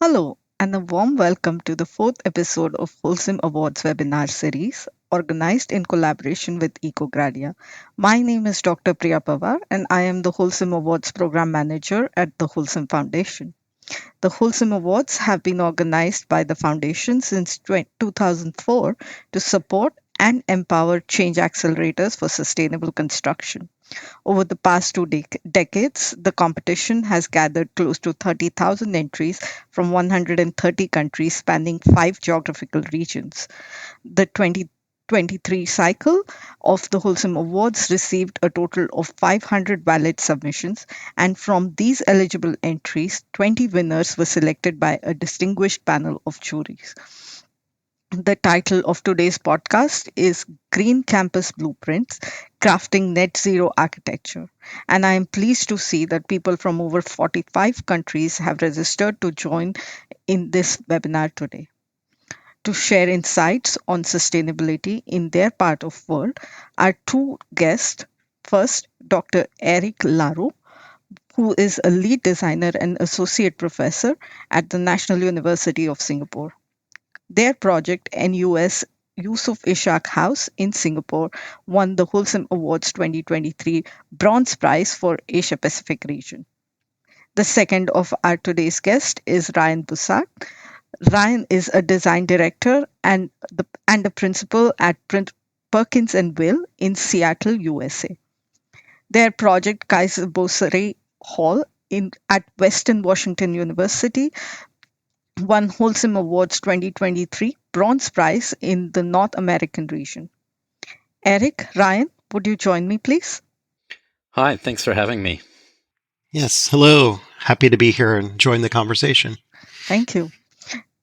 Hello, and a warm welcome to the fourth episode of Holcim Awards webinar series, organized in collaboration with EcoGradia. My name is Dr. Priya Pawar, and I am the Holcim Awards Program Manager at the Holcim Foundation. The Holcim Awards have been organized by the Foundation since 2004 to support and empower change accelerators for sustainable construction. Over the past two decades, the competition has gathered close to 30,000 entries from 130 countries spanning five geographical regions. The 2023 cycle of the Holcim Awards received a total of 500 valid submissions, and from these eligible entries, 20 winners were selected by a distinguished panel of juries. The title of today's podcast is Green Campus Blueprints Crafting Net Zero Architecture. And I am pleased to see that people from over 45 countries have registered to join in this webinar today. To share insights on sustainability in their part of the world, our two guests. First, Dr. Eric Laro, who is a lead designer and associate professor at the National University of Singapore. Their project, NUS Yusof Ishak House in Singapore, won the Holcim Awards 2023 Bronze Prize for Asia Pacific region. The second of our today's guest is Ryan Busak. Ryan is a design director and a principal at Perkins and Will in Seattle, USA. Their project, Kaiser Borsari Hall at Western Washington University, won Holcim Awards 2023 Bronze Prize in the North American region. Eric, Ryan, would you join me, please? Hi, thanks for having me. Yes, hello. Happy to be here and join the conversation. Thank you.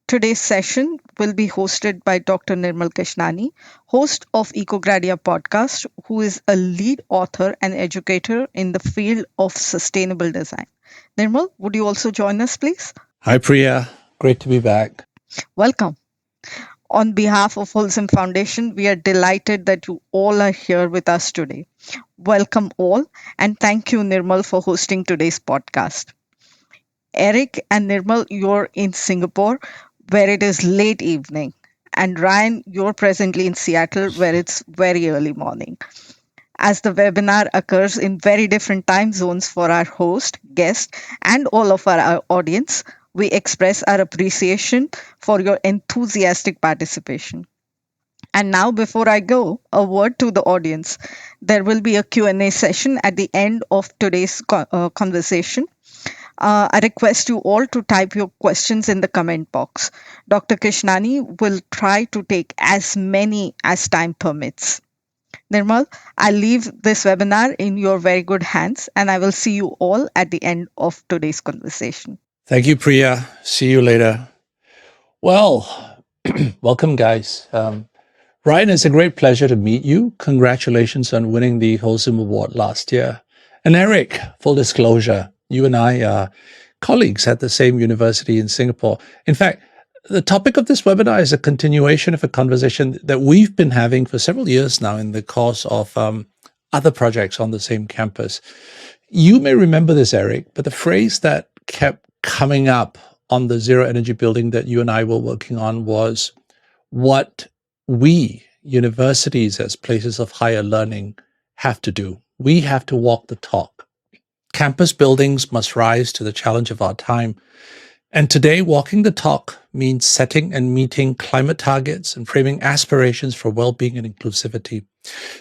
Today's session will be hosted by Dr. Nirmal Krishnani, host of EcoGradia podcast, who is a lead author and educator in the field of sustainable design. Nirmal, would you also join us, please? Hi, Priya. Great to be back. Welcome. On behalf of Holcim Foundation, we are delighted that you all are here with us today. Welcome all, and thank you, Nirmal, for hosting today's podcast. Eric and Nirmal, you're in Singapore, where it is late evening. And Ryan, you're presently in Seattle, where it's very early morning. As the webinar occurs in very different time zones for our host, guest, and all of our audience, we express our appreciation for your enthusiastic participation. And now, before I go, a word to the audience. There will be a Q&A session at the end of today's conversation. I request you all to type your questions in the comment box. Dr. Krishnani will try to take as many as time permits. Nirmal, I leave this webinar in your very good hands, and I will see you all at the end of today's conversation. Thank you, Priya. See you later. Well, welcome, guys. Ryan, it's a great pleasure to meet you. Congratulations on winning the Holcim Award last year. And Eric, full disclosure, you and I are colleagues at the same university in Singapore. In fact, the topic of this webinar is a continuation of a conversation that we've been having for several years now in the course of other projects on the same campus. You may remember this, Eric, but the phrase that kept coming up on the zero energy building that you and I were working on was what we, universities as places of higher learning, have to do. We have to walk the talk. Campus buildings must rise to the challenge of our time. And today, walking the talk means setting and meeting climate targets and framing aspirations for well-being and inclusivity.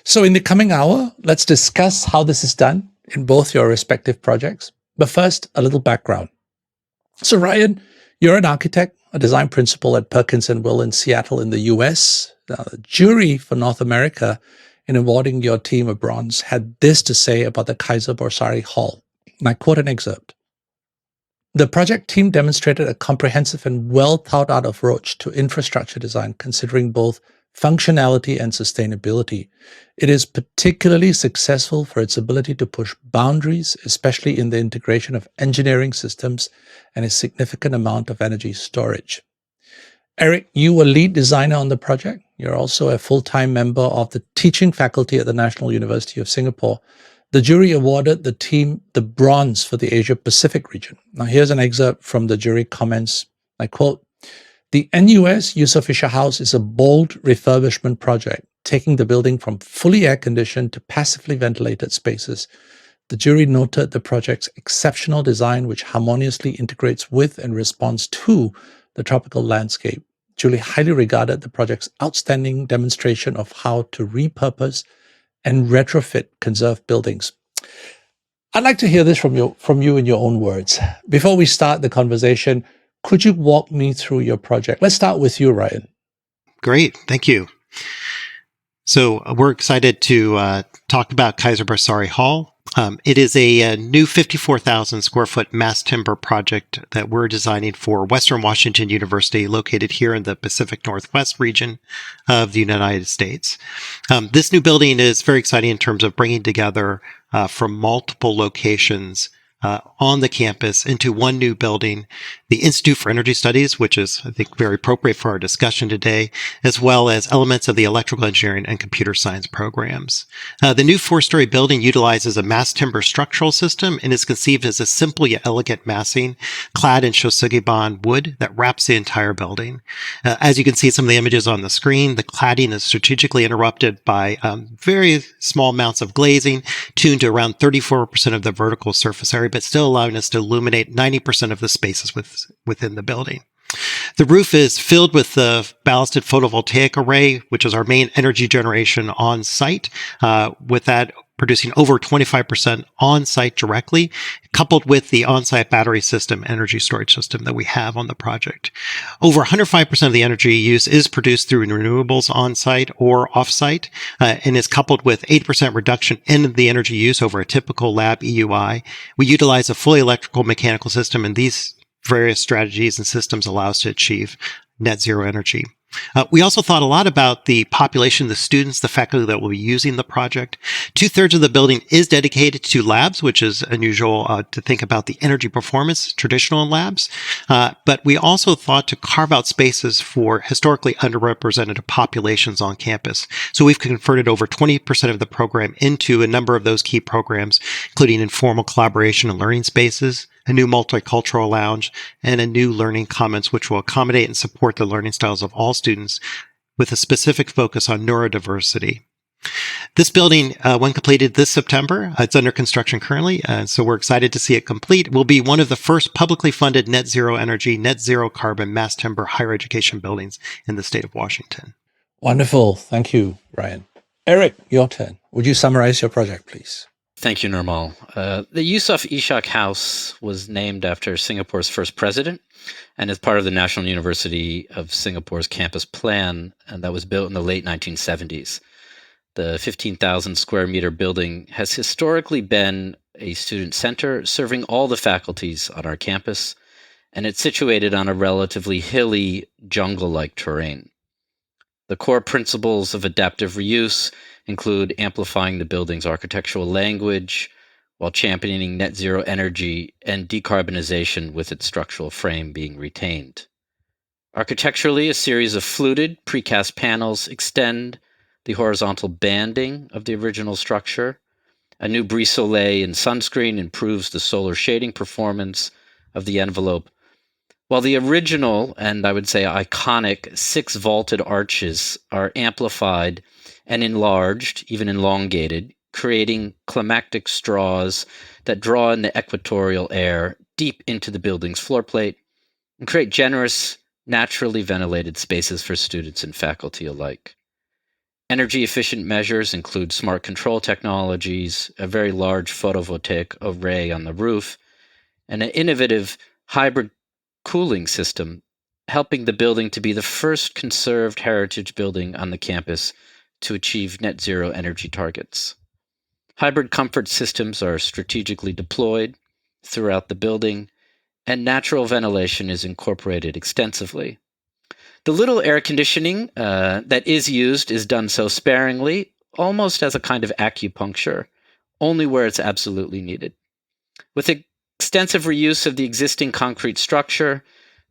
So in the coming hour, let's discuss how this is done in both your respective projects. But first, a little background. So Ryan, you're an architect, a design principal at Perkins & Will in Seattle in the US. Now, the jury for North America in awarding your team a bronze had this to say about the Kaiser Borsari Hall. And I quote an excerpt. The project team demonstrated a comprehensive and well thought out approach to infrastructure design, considering both functionality and sustainability. It is particularly successful for its ability to push boundaries, especially in the integration of engineering systems and a significant amount of energy storage. Eric, you were lead designer on the project. You're also a full-time member of the teaching faculty at the National University of Singapore. The jury awarded the team the bronze for the Asia Pacific region. Now, here's an excerpt from the jury comments. I quote, "The NUS Yusof Ishak House is a bold refurbishment project, taking the building from fully air-conditioned to passively ventilated spaces. The jury noted the project's exceptional design, which harmoniously integrates with and responds to the tropical landscape. Julie highly regarded the project's outstanding demonstration of how to repurpose and retrofit conserve buildings." I'd like to hear this from you in your own words. Before we start the conversation, could you walk me through your project? Let's start with you, Ryan. Great. Thank you. So we're excited to talk about Kaiser Borsari Hall. It is a new 54,000 square foot mass timber project that we're designing for Western Washington University, located here in the Pacific Northwest region of the United States. This new building is very exciting in terms of bringing together from multiple locations on the campus into one new building, the Institute for Energy Studies, which is, I think, very appropriate for our discussion today, as well as elements of the electrical engineering and computer science programs. The new four-story building utilizes a mass timber structural system and is conceived as a simple yet elegant massing clad in shosogiban wood that wraps the entire building. As you can see some of the images on the screen, the cladding is strategically interrupted by very small amounts of glazing, tuned to around 34% of the vertical surface area, but still allowing us to illuminate 90% of the spaces within the building. The roof is filled with the ballasted photovoltaic array, which is our main energy generation on site, with that producing over 25% on site directly, coupled with the on-site battery system, energy storage system that we have on the project. Over 105% of the energy use is produced through renewables on site or off site, and is coupled with 8% reduction in the energy use over a typical lab EUI. We utilize a fully electrical mechanical system, and these various strategies and systems allow us to achieve net zero energy. We also thought a lot about the population, the students, the faculty that will be using the project. 2/3 of the building is dedicated to labs, which is unusual to think about the energy performance traditional in labs. But we also thought to carve out spaces for historically underrepresented populations on campus. So we've converted over 20% of the program into a number of those key programs, including informal collaboration and learning spaces, a new multicultural lounge, and a new learning commons, which will accommodate and support the learning styles of all students with a specific focus on neurodiversity. This building, when completed this September, it's under construction currently, so we're excited to see it complete. It will be one of the first publicly funded net zero energy, net zero carbon mass timber higher education buildings in the state of Washington. Wonderful. Thank you, Ryan. Eric, your turn. Would you summarize your project, please? Thank you, Nirmal. The Yusof Ishak House was named after Singapore's first president and is part of the National University of Singapore's campus plan, and that was built in the late 1970s. The 15,000 square meter building has historically been a student center serving all the faculties on our campus, and it's situated on a relatively hilly, jungle-like terrain. The core principles of adaptive reuse include amplifying the building's architectural language while championing net zero energy and decarbonization with its structural frame being retained. Architecturally, a series of fluted precast panels extend the horizontal banding of the original structure. A new brise soleil and sunscreen improves the solar shading performance of the envelope, while the original, and I would say iconic, 6 vaulted arches are amplified and enlarged, even elongated, creating climactic straws that draw in the equatorial air deep into the building's floor plate and create generous, naturally ventilated spaces for students and faculty alike. Energy efficient measures include smart control technologies, a very large photovoltaic array on the roof, and an innovative hybrid cooling system, helping the building to be the first conserved heritage building on the campus to achieve net zero energy targets. Hybrid comfort systems are strategically deployed throughout the building, and natural ventilation is incorporated extensively. The little air conditioning that is used is done so sparingly, almost as a kind of acupuncture, only where it's absolutely needed. With extensive reuse of the existing concrete structure,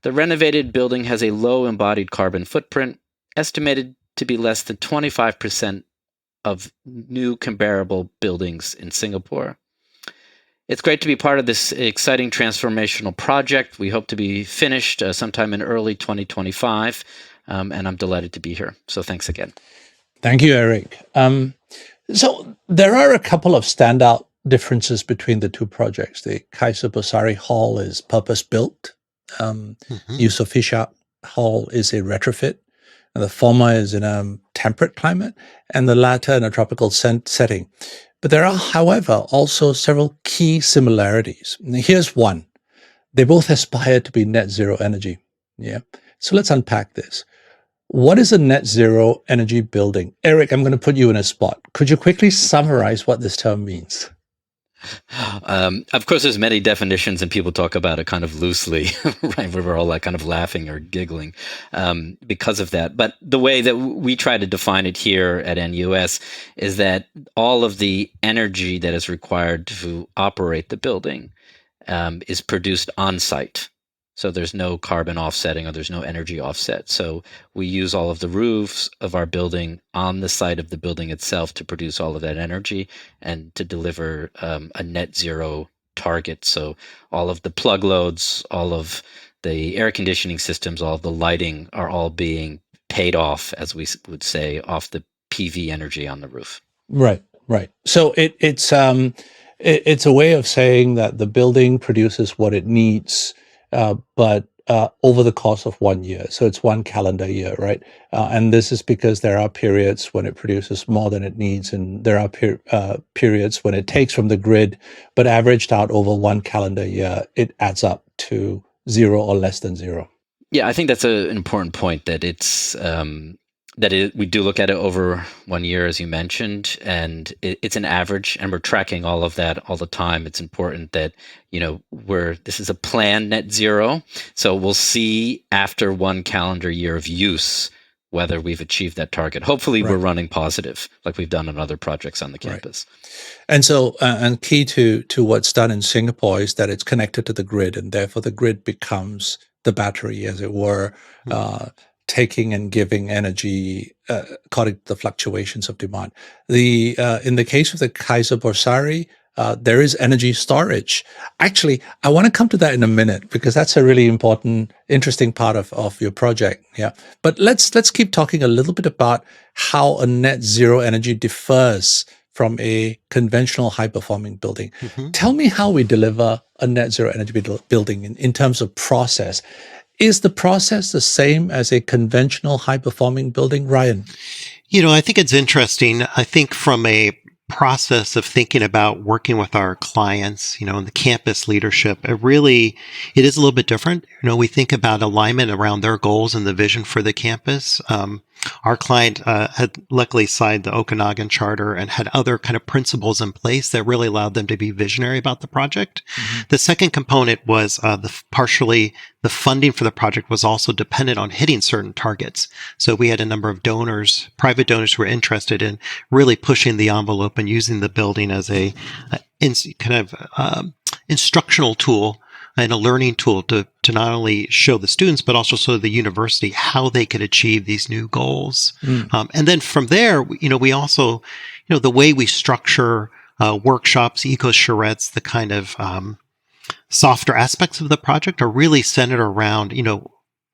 the renovated building has a low embodied carbon footprint, estimated to be less than 25% of new comparable buildings in Singapore. It's great to be part of this exciting transformational project. We hope to be finished sometime in early 2025, and I'm delighted to be here. So thanks again. Thank you, Eric. So there are a couple of standout differences between the two projects. The Kaiser Borsari Hall is purpose-built. Yusof Ishak Hall is a retrofit. And the former is in a temperate climate, and the latter in a tropical setting. But there are, however, also several key similarities. And here's one. They both aspire to be net zero energy. Yeah. So let's unpack this. What is a net zero energy building? Eric, I'm going to put you in a spot. Could you quickly summarize what this term means? Of course, there's many definitions, and people talk about it kind of loosely, right? We're all like kind of laughing or giggling because of that. But the way that we try to define it here at NUS is that all of the energy that is required to operate the building is produced on site. So there's no carbon offsetting or there's no energy offset. So we use all of the roofs of our building on the site of the building itself to produce all of that energy and to deliver a net zero target. So all of the plug loads, all of the air conditioning systems, all of the lighting are all being paid off, as we would say, off the PV energy on the roof. Right, right. So it's a way of saying that the building produces what it needs, but over the course of 1 year. So it's 1 calendar year, right? And this is because there are periods when it produces more than it needs, and there are periods when it takes from the grid, but averaged out over 1 calendar year, it adds up to 0 or less than 0. Yeah, I think that's an important point, that it's we do look at it over 1 year, as you mentioned, and it's an average, and we're tracking all of that all the time. It's important that, this is a planned net zero. So we'll see after 1 calendar year of use whether we've achieved that target. Hopefully we're running positive, like we've done on other projects on the campus. Right. And so, and key to what's done in Singapore is that it's connected to the grid, and therefore the grid becomes the battery, as it were, taking and giving energy according to the fluctuations of demand. In the case of the Kaiser Borsari, there is energy storage. Actually, I want to come to that in a minute, because that's a really important, interesting part of your project. Yeah, but let's keep talking a little bit about how a net zero energy differs from a conventional high-performing building. Tell me how we deliver a net zero energy building in terms of process. Is the process the same as a conventional high-performing building, Ryan? I think it's interesting. I think from a process of thinking about working with our clients, in the campus leadership, it is a little bit different. We think about alignment around their goals and the vision for the campus. Our client had luckily signed the Okanagan Charter and had other kind of principles in place that really allowed them to be visionary about the project. The second component was partially the funding for the project was also dependent on hitting certain targets. So we had a number of donors, private donors, who were interested in really pushing the envelope and using the building as a instructional tool and a learning tool to not only show the students, but also show the university how they could achieve these new goals. And then from there, we also, the way we structure workshops, eco-charrettes, the kind of softer aspects of the project are really centered around,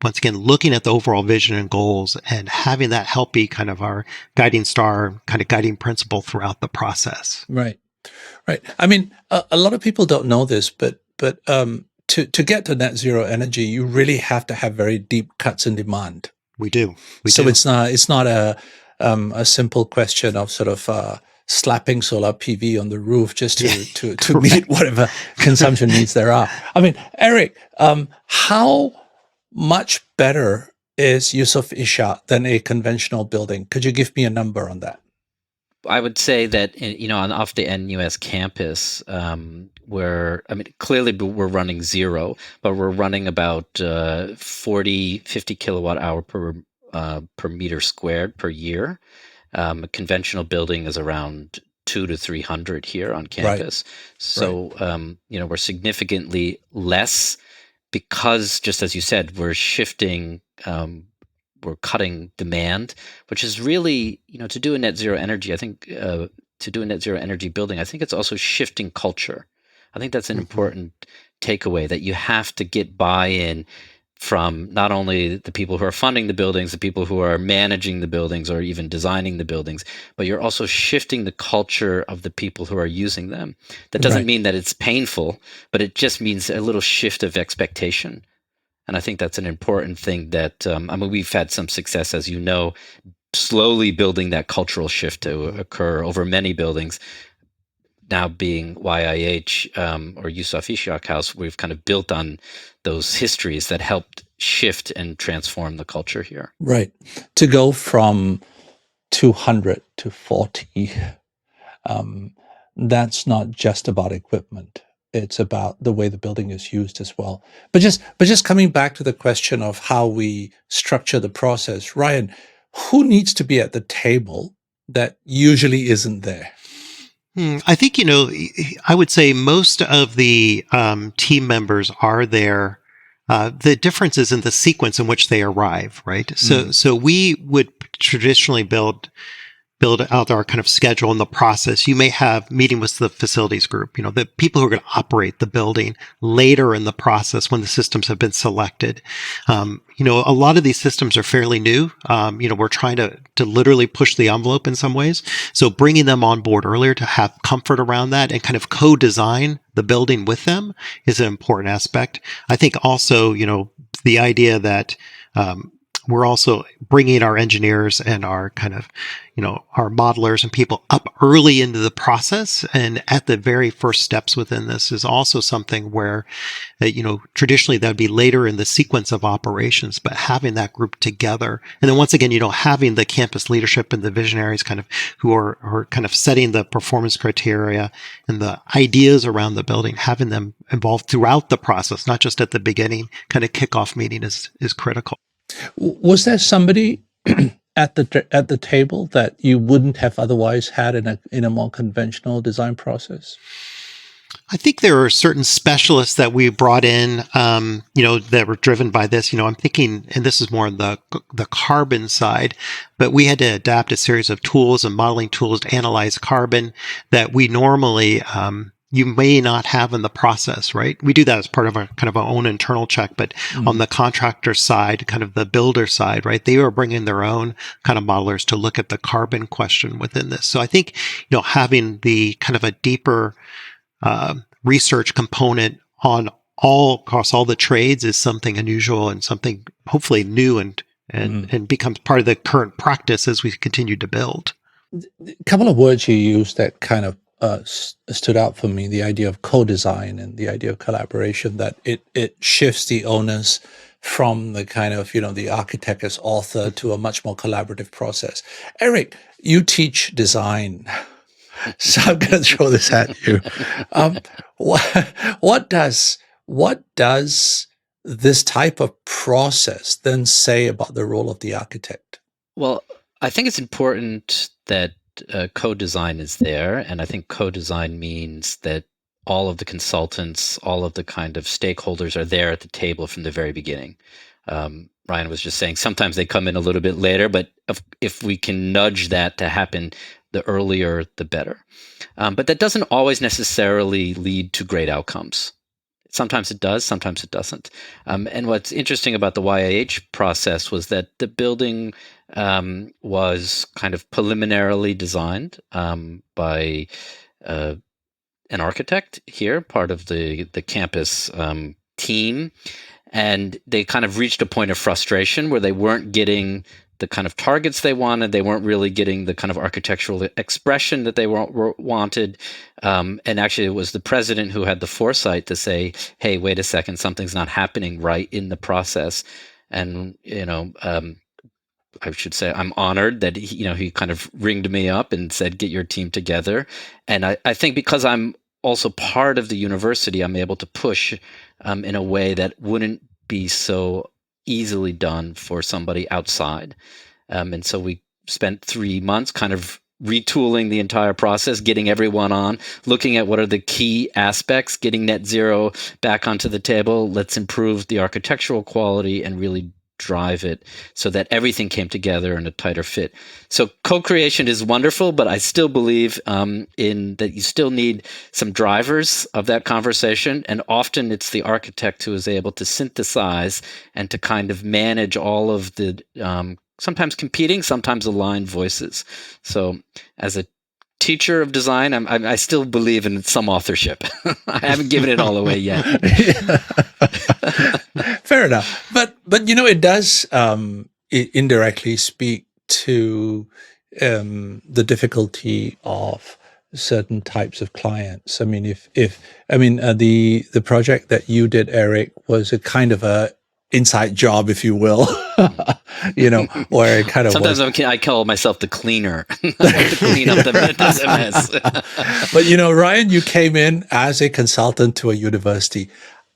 once again, looking at the overall vision and goals and having that help be kind of our guiding star, kind of guiding principle throughout the process. Right. I mean, a lot of people don't know this, but to get to net zero energy, you really have to have very deep cuts in demand. We do. It's not a simple question of sort of slapping solar PV on the roof just to meet whatever consumption needs there are. I mean, Eric, how much better is Yusof Ishak than a conventional building? Could you give me a number on that? I would say that, off the NUS campus, clearly we're running zero, but we're running about 50 kilowatt hour per meter squared per year. A conventional building is around 200 to 300 here on campus. Right. So, we're significantly less because, just as you said, we're shifting, we're cutting demand, which is really, to do a net zero energy, I think, to do a net zero energy building, I think it's also shifting culture. I think that's an important takeaway, that you have to get buy-in from not only the people who are funding the buildings, the people who are managing the buildings or even designing the buildings, but you're also shifting the culture of the people who are using them. That doesn't mean that it's painful, but it just means a little shift of expectation. And I think that's an important thing that, we've had some success, as you know, slowly building that cultural shift to occur over many buildings. Now being YIH or Yusof Ishak House, we've kind of built on those histories that helped shift and transform the culture here. Right. To go from 200 to 40, that's not just about equipment. It's about the way the building is used as well. But just coming back to the question of how we structure the process, Ryan, who needs to be at the table that usually isn't there? I think, I would say most of the team members are there. The difference is in the sequence in which they arrive, right? So we would traditionally build out our kind of schedule and the process. You may have meeting with the facilities group, the people who are going to operate the building later in the process when the systems have been selected. A lot of these systems are fairly new. We're trying to literally push the envelope in some ways. So bringing them on board earlier to have comfort around that and kind of co-design the building with them is an important aspect. I think also, the idea that, we're also bringing our engineers and our kind of, our modelers and people up early into the process. And at the very first steps within this is also something where, traditionally that would be later in the sequence of operations, but having that group together. And then once again, having the campus leadership and the visionaries kind of who are kind of setting the performance criteria and the ideas around the building, having them involved throughout the process, not just at the beginning, kind of kickoff meeting is critical. Was there somebody at the table that you wouldn't have otherwise had in a more conventional design process? I think there are certain specialists that we brought in, that were driven by this. I'm thinking, and this is more on the carbon side, but we had to adapt a series of tools and modeling tools to analyze carbon that we normally you may not have in the process, right? We do that as part of our kind of our own internal check, but on the contractor side, kind of the builder side, right? They are bringing their own kind of modelers to look at the carbon question within this. So I think, having the kind of a deeper research component on across all the trades is something unusual and something hopefully new and becomes part of the current practice as we continue to build. A couple of words you used that kind of stood out for me, the idea of co-design and the idea of collaboration, that it shifts the onus from the kind of, the architect as author to a much more collaborative process. Eric, you teach design. So I'm going to throw this at you. What does this type of process then say about the role of the architect? Well, I think it's important that co-design is there, and I think co-design means that all of the consultants, all of the kind of stakeholders are there at the table from the very beginning. Ryan was just saying sometimes they come in a little bit later, but if we can nudge that to happen, the earlier, the better. But that doesn't always necessarily lead to great outcomes. Sometimes it does, sometimes it doesn't. And what's interesting about the YIH process was that the building was kind of preliminarily designed by an architect here, part of the campus team, and they kind of reached a point of frustration where they weren't getting the kind of targets they wanted. They weren't really getting the kind of architectural expression that they wanted. And actually, it was the president who had the foresight to say, hey, wait a second, something's not happening right in the process. And, I should say I'm honored that he kind of ringed me up and said, get your team together. And I think because I'm also part of the university, I'm able to push in a way that wouldn't be so easily done for somebody outside. And so we spent 3 months kind of retooling the entire process, getting everyone on, looking at what are the key aspects, getting net zero back onto the table. Let's improve the architectural quality and really drive it so that everything came together in a tighter fit. So co-creation is wonderful, but I still believe in that you still need some drivers of that conversation. And often it's the architect who is able to synthesize and to kind of manage all of the sometimes competing, sometimes aligned voices. So as a teacher of design, I still believe in some authorship. I haven't given it all away yet. Fair enough, but it does indirectly speak to the difficulty of certain types of clients. I mean, the project that you did, Eric, was a kind of a inside job, if you will, where it kind of sometimes I call myself the cleaner. I like to clean up the mess. But Ryan, you came in as a consultant to a university.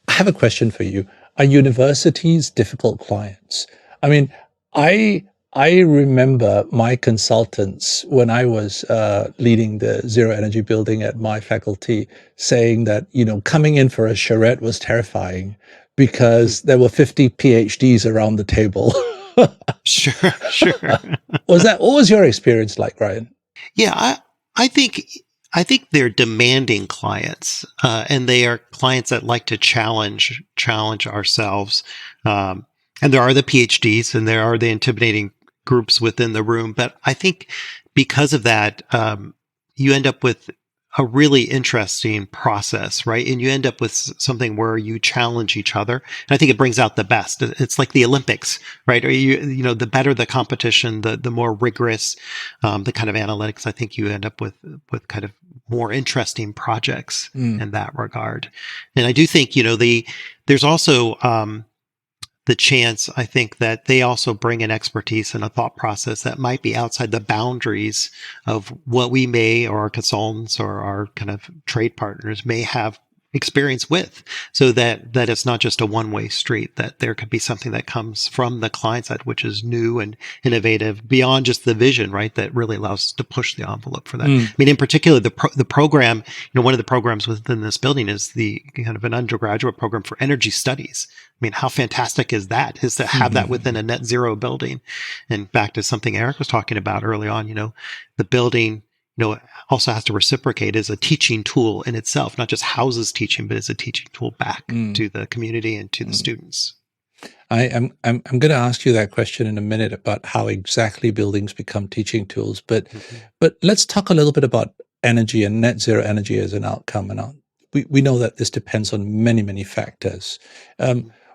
I have a question for you. Are universities difficult clients? I mean, I remember my consultants when I was leading the zero energy building at my faculty saying that, coming in for a charrette was terrifying because there were 50 PhDs around the table. Sure. What was your experience like, Ryan? Yeah, I think they're demanding clients, and they are clients that like to challenge ourselves. And there are the PhDs, and there are the intimidating groups within the room. But I think because of that, you end up with a really interesting process, right? And you end up with something where you challenge each other. And I think it brings out the best. It's like the Olympics, right? Or the better the competition, the more rigorous, the kind of analytics, I think you end up with kind of more interesting projects in that regard. And I do think, there's also, the chance, I think, that they also bring an expertise and a thought process that might be outside the boundaries of what we may, or our consultants or our kind of trade partners may have experience with, so that it's not just a one-way street, that there could be something that comes from the client side, which is new and innovative beyond just the vision, right? That really allows us to push the envelope for that. I mean, in particular, the program, one of the programs within this building is the kind of an undergraduate program for energy studies. I mean, how fantastic is that? Is to have that within a net zero building. And back to something Eric was talking about early on, the building, also has to reciprocate as a teaching tool in itself, not just houses teaching, but as a teaching tool back to the community and to the students. I'm going to ask you that question in a minute about how exactly buildings become teaching tools, but let's talk a little bit about energy and net zero energy as an outcome. And we know that this depends on many, many factors.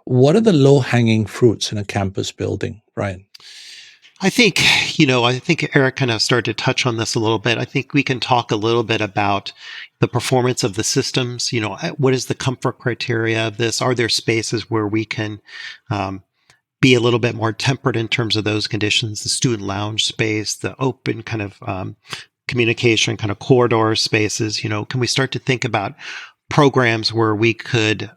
What are the low-hanging fruits in a campus building, Ryan? I think Eric kind of started to touch on this a little bit. I think we can talk a little bit about the performance of the systems. What is the comfort criteria of this? Are there spaces where we can be a little bit more tempered in terms of those conditions? The student lounge space, the open kind of communication kind of corridor spaces. Can we start to think about programs where we could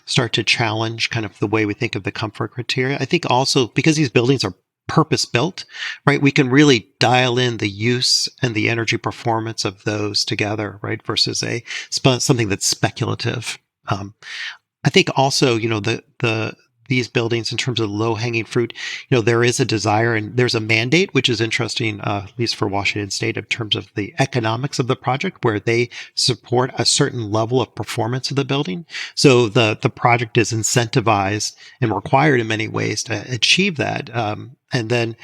start to challenge kind of the way we think of the comfort criteria? I think also because these buildings are purpose-built, right? We can really dial in the use and the energy performance of those together, right? Versus something that's speculative. I think also, these buildings, in terms of low-hanging fruit, there is a desire and there's a mandate, which is interesting, at least for Washington State, in terms of the economics of the project, where they support a certain level of performance of the building. So the project is incentivized and required in many ways to achieve that. And then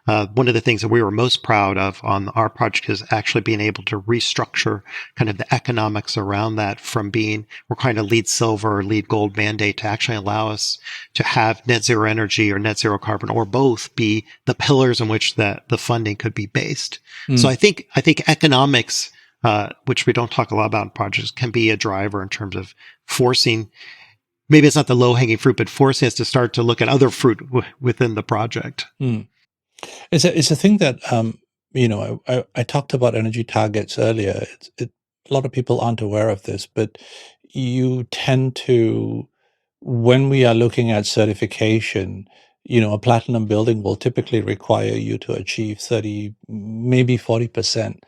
one of the things that we were most proud of on our project is actually being able to restructure kind of the economics around that from being requiring a LEED silver or LEED gold mandate to actually allow us to have net zero energy or net zero carbon or both be the pillars in which the funding could be based. So I think economics, which we don't talk a lot about in projects, can be a driver in terms of forcing, maybe it's not the low hanging fruit, but forcing us to start to look at other fruit within the project. It's a thing that I talked about energy targets earlier. A lot of people aren't aware of this, but you tend to, when we are looking at certification, a platinum building will typically require you to achieve 30, maybe 40%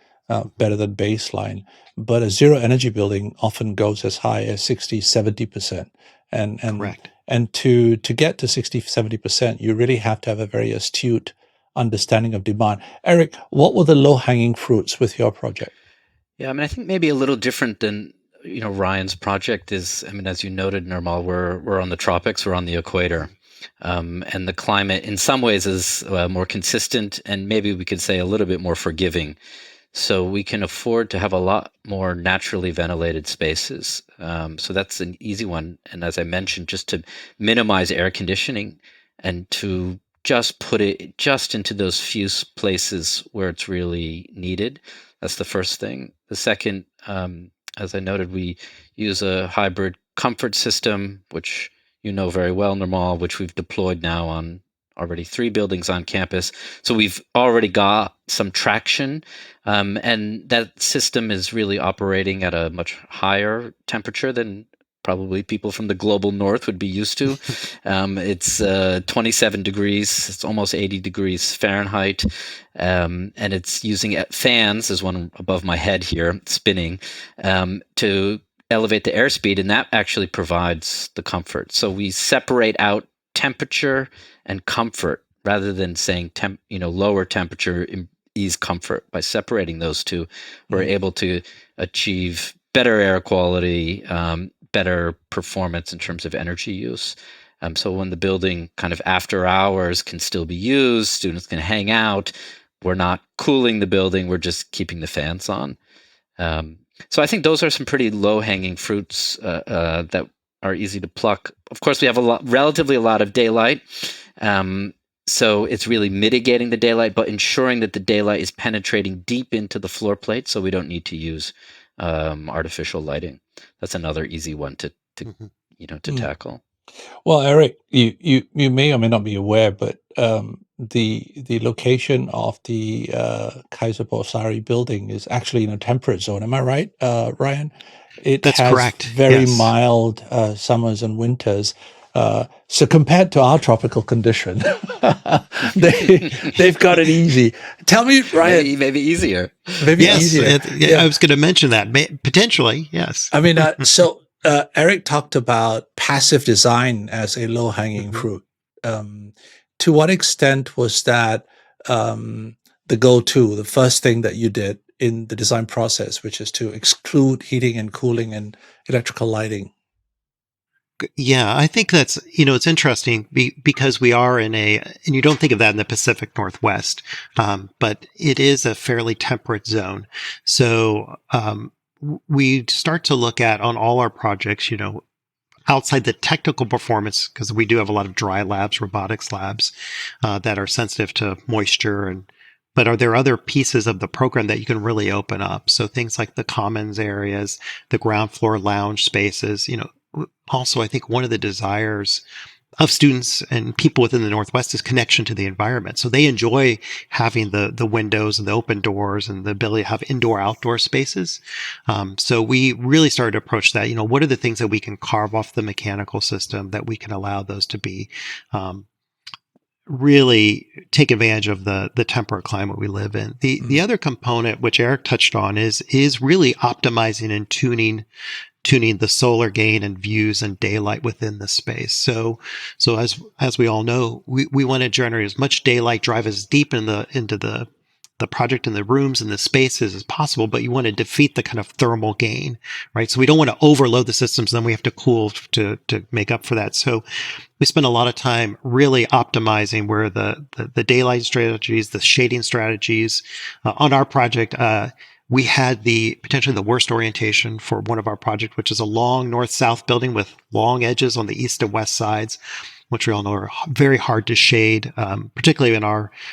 better than baseline. But a zero energy building often goes as high as 60, 70%. And Correct. and to get to 60, 70%, you really have to have a very astute understanding of demand. Eric, what were the low-hanging fruits with your project? Yeah, I mean, I think maybe a little different than Ryan's project is. I mean, as you noted, Nirmal, we're on the tropics, we're on the equator, and the climate in some ways is more consistent, and maybe we could say a little bit more forgiving. So we can afford to have a lot more naturally ventilated spaces. So that's an easy one. And as I mentioned, just to minimize air conditioning and to just put it just into those few places where it's really needed. That's the first thing. The second, as I noted, we use a hybrid comfort system, which you know very well, Nirmal, which we've deployed now on already 3 buildings on campus. So we've already got some traction, and that system is really operating at a much higher temperature than probably people from the global north would be used to. It's 27 degrees, it's almost 80 degrees Fahrenheit, and it's using fans, there's one above my head here, spinning, to elevate the airspeed, and that actually provides the comfort. So we separate out temperature and comfort rather than saying lower temperature ease comfort. By separating those two, we're able to achieve better air quality, better performance in terms of energy use. So when the building kind of after hours can still be used, students can hang out, we're not cooling the building, we're just keeping the fans on. So I think those are some pretty low-hanging fruits that are easy to pluck. Of course, we have relatively a lot of daylight. So it's really mitigating the daylight, but ensuring that the daylight is penetrating deep into the floor plate, so we don't need to use artificial lighting. That's another easy one to tackle. Well, Eric, you may or may not be aware, but the location of the Kaiser Borsari building is actually in a temperate zone. Am I right, Ryan? That's has correct. very Yes. mild summers and winters. So compared to our tropical condition, they've got it easy. Tell me, Ryan, maybe easier. Maybe Yes, easier. I was going to mention that. Potentially, yes. I mean, so Eric talked about passive design as a low-hanging fruit. To what extent was that the go-to, the first thing that you did in the design process, which is to exclude heating and cooling and electrical lighting? Yeah, I think that's, it's interesting because we are and you don't think of that in the Pacific Northwest, but it is a fairly temperate zone. So we start to look at on all our projects, outside the technical performance, because we do have a lot of dry labs, robotics labs that are sensitive to moisture but are there other pieces of the program that you can really open up? So things like the commons areas, the ground floor lounge spaces, also, I think one of the desires of students and people within the Northwest is connection to the environment. So they enjoy having the windows and the open doors and the ability to have indoor-outdoor spaces. So we really started to approach that. What are the things that we can carve off the mechanical system that we can allow those to be really take advantage of the temperate climate we live in. The other component, which Eric touched on, is really optimizing and tuning the solar gain and views and daylight within the space. So as we all know, we want to generate as much daylight, drive as deep into the project and the rooms and the spaces as possible, but you want to defeat the kind of thermal gain, right? So we don't want to overload the systems, then we have to cool to make up for that. So we spend a lot of time really optimizing where the daylight strategies, the shading strategies. On our project, we had potentially the worst orientation for one of our projects, which is a long north-south building with long edges on the east and west sides, which we all know are very hard to shade, particularly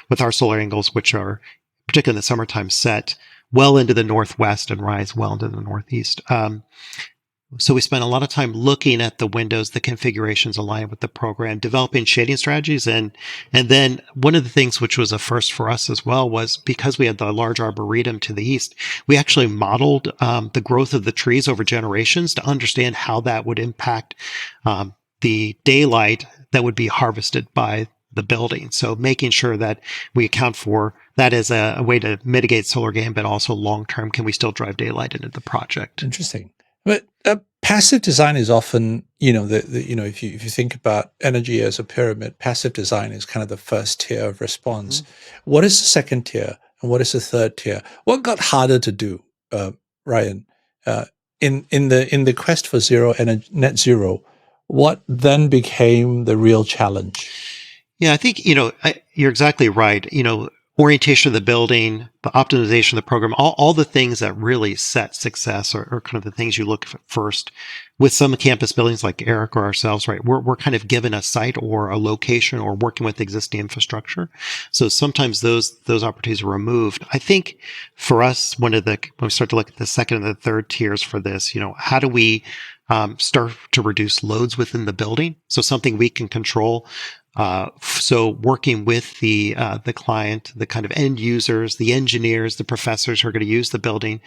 with our solar angles, which are particularly in the summertime set well into the northwest and rise well into the northeast. So we spent a lot of time looking at the windows, the configurations aligned with the program, developing shading strategies. And then one of the things which was a first for us as well was because we had the large arboretum to the east, we actually modeled the growth of the trees over generations to understand how that would impact the daylight that would be harvested by the building. So making sure that we account for that as a way to mitigate solar gain, but also long-term, can we still drive daylight into the project? Interesting. But passive design is often, if you think about energy as a pyramid, passive design is kind of the first tier of response. Mm-hmm. What is the second tier, and what is the third tier? What got harder to do, Ryan, in the quest for net zero? What then became the real challenge? Yeah, I think you're exactly right. Orientation of the building, the optimization of the program, all the things that really set success are kind of the things you look at first. With some campus buildings like Eric or ourselves, right, we're kind of given a site or a location or working with existing infrastructure. So sometimes those opportunities are removed. I think for us, when we start to look at the second and the third tiers for this, how do we start to reduce loads within the building? So something we can control. So working with the client, the kind of end users, the engineers, the professors who are going to use the building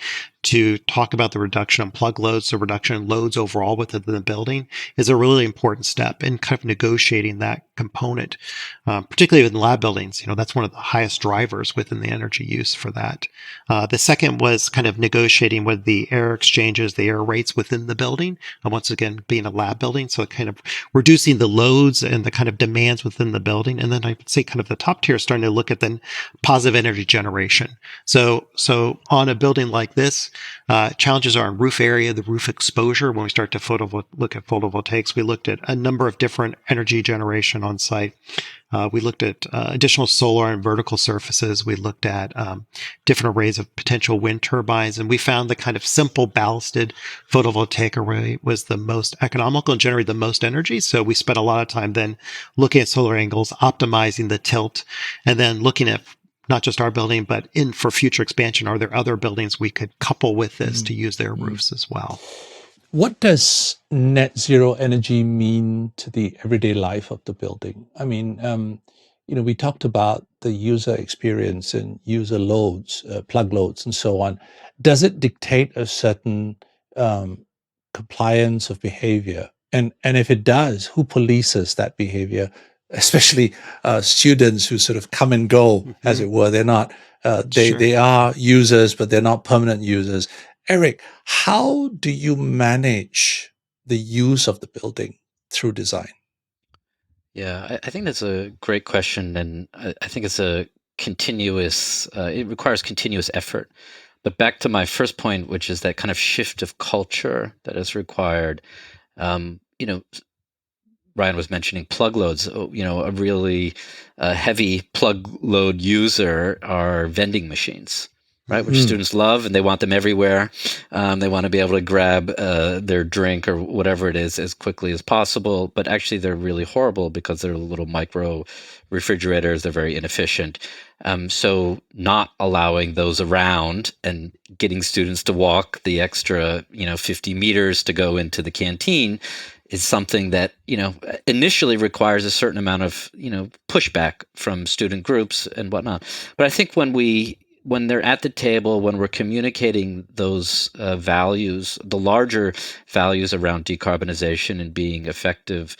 to talk about the reduction in plug loads, the reduction in loads overall within the building is a really important step in kind of negotiating that component, particularly in lab buildings. That's one of the highest drivers within the energy use for that. The second was kind of negotiating with the air exchanges, the air rates within the building. And once again, being a lab building, so kind of reducing the loads and the kind of demands within the building. And then I would say kind of the top tier is starting to look at then positive energy generation. So on a building like this, challenges are in roof area, the roof exposure. When we start to look at photovoltaics, we looked at a number of different energy generation on site. We looked at additional solar and vertical surfaces. We looked at different arrays of potential wind turbines, and we found the kind of simple ballasted photovoltaic array was the most economical and generated the most energy. So we spent a lot of time then looking at solar angles, optimizing the tilt, and then looking at not just our building, but for future expansion, are there other buildings we could couple with this to use their roofs as well? What does net zero energy mean to the everyday life of the building? I mean, we talked about the user experience and user loads, plug loads, and so on. Does it dictate a certain compliance of behavior? And if it does, who polices that behavior? Especially students who sort of come and go, as it were. They're not. They are users, but they're not permanent users. Eric, how do you manage the use of the building through design? Yeah, I think that's a great question, and I think it's a continuous. It requires continuous effort. But back to my first point, which is that kind of shift of culture that is required. Ryan was mentioning plug loads. A really heavy plug load user are vending machines, right? Which students love, and they want them everywhere. They want to be able to grab their drink or whatever it is as quickly as possible. But actually, they're really horrible because they're little micro refrigerators. They're very inefficient. So not allowing those around and getting students to walk the extra, 50 meters to go into the canteen is something that, initially requires a certain amount of, pushback from student groups and whatnot. But I think when they're at the table, when we're communicating those values, the larger values around decarbonization and being effective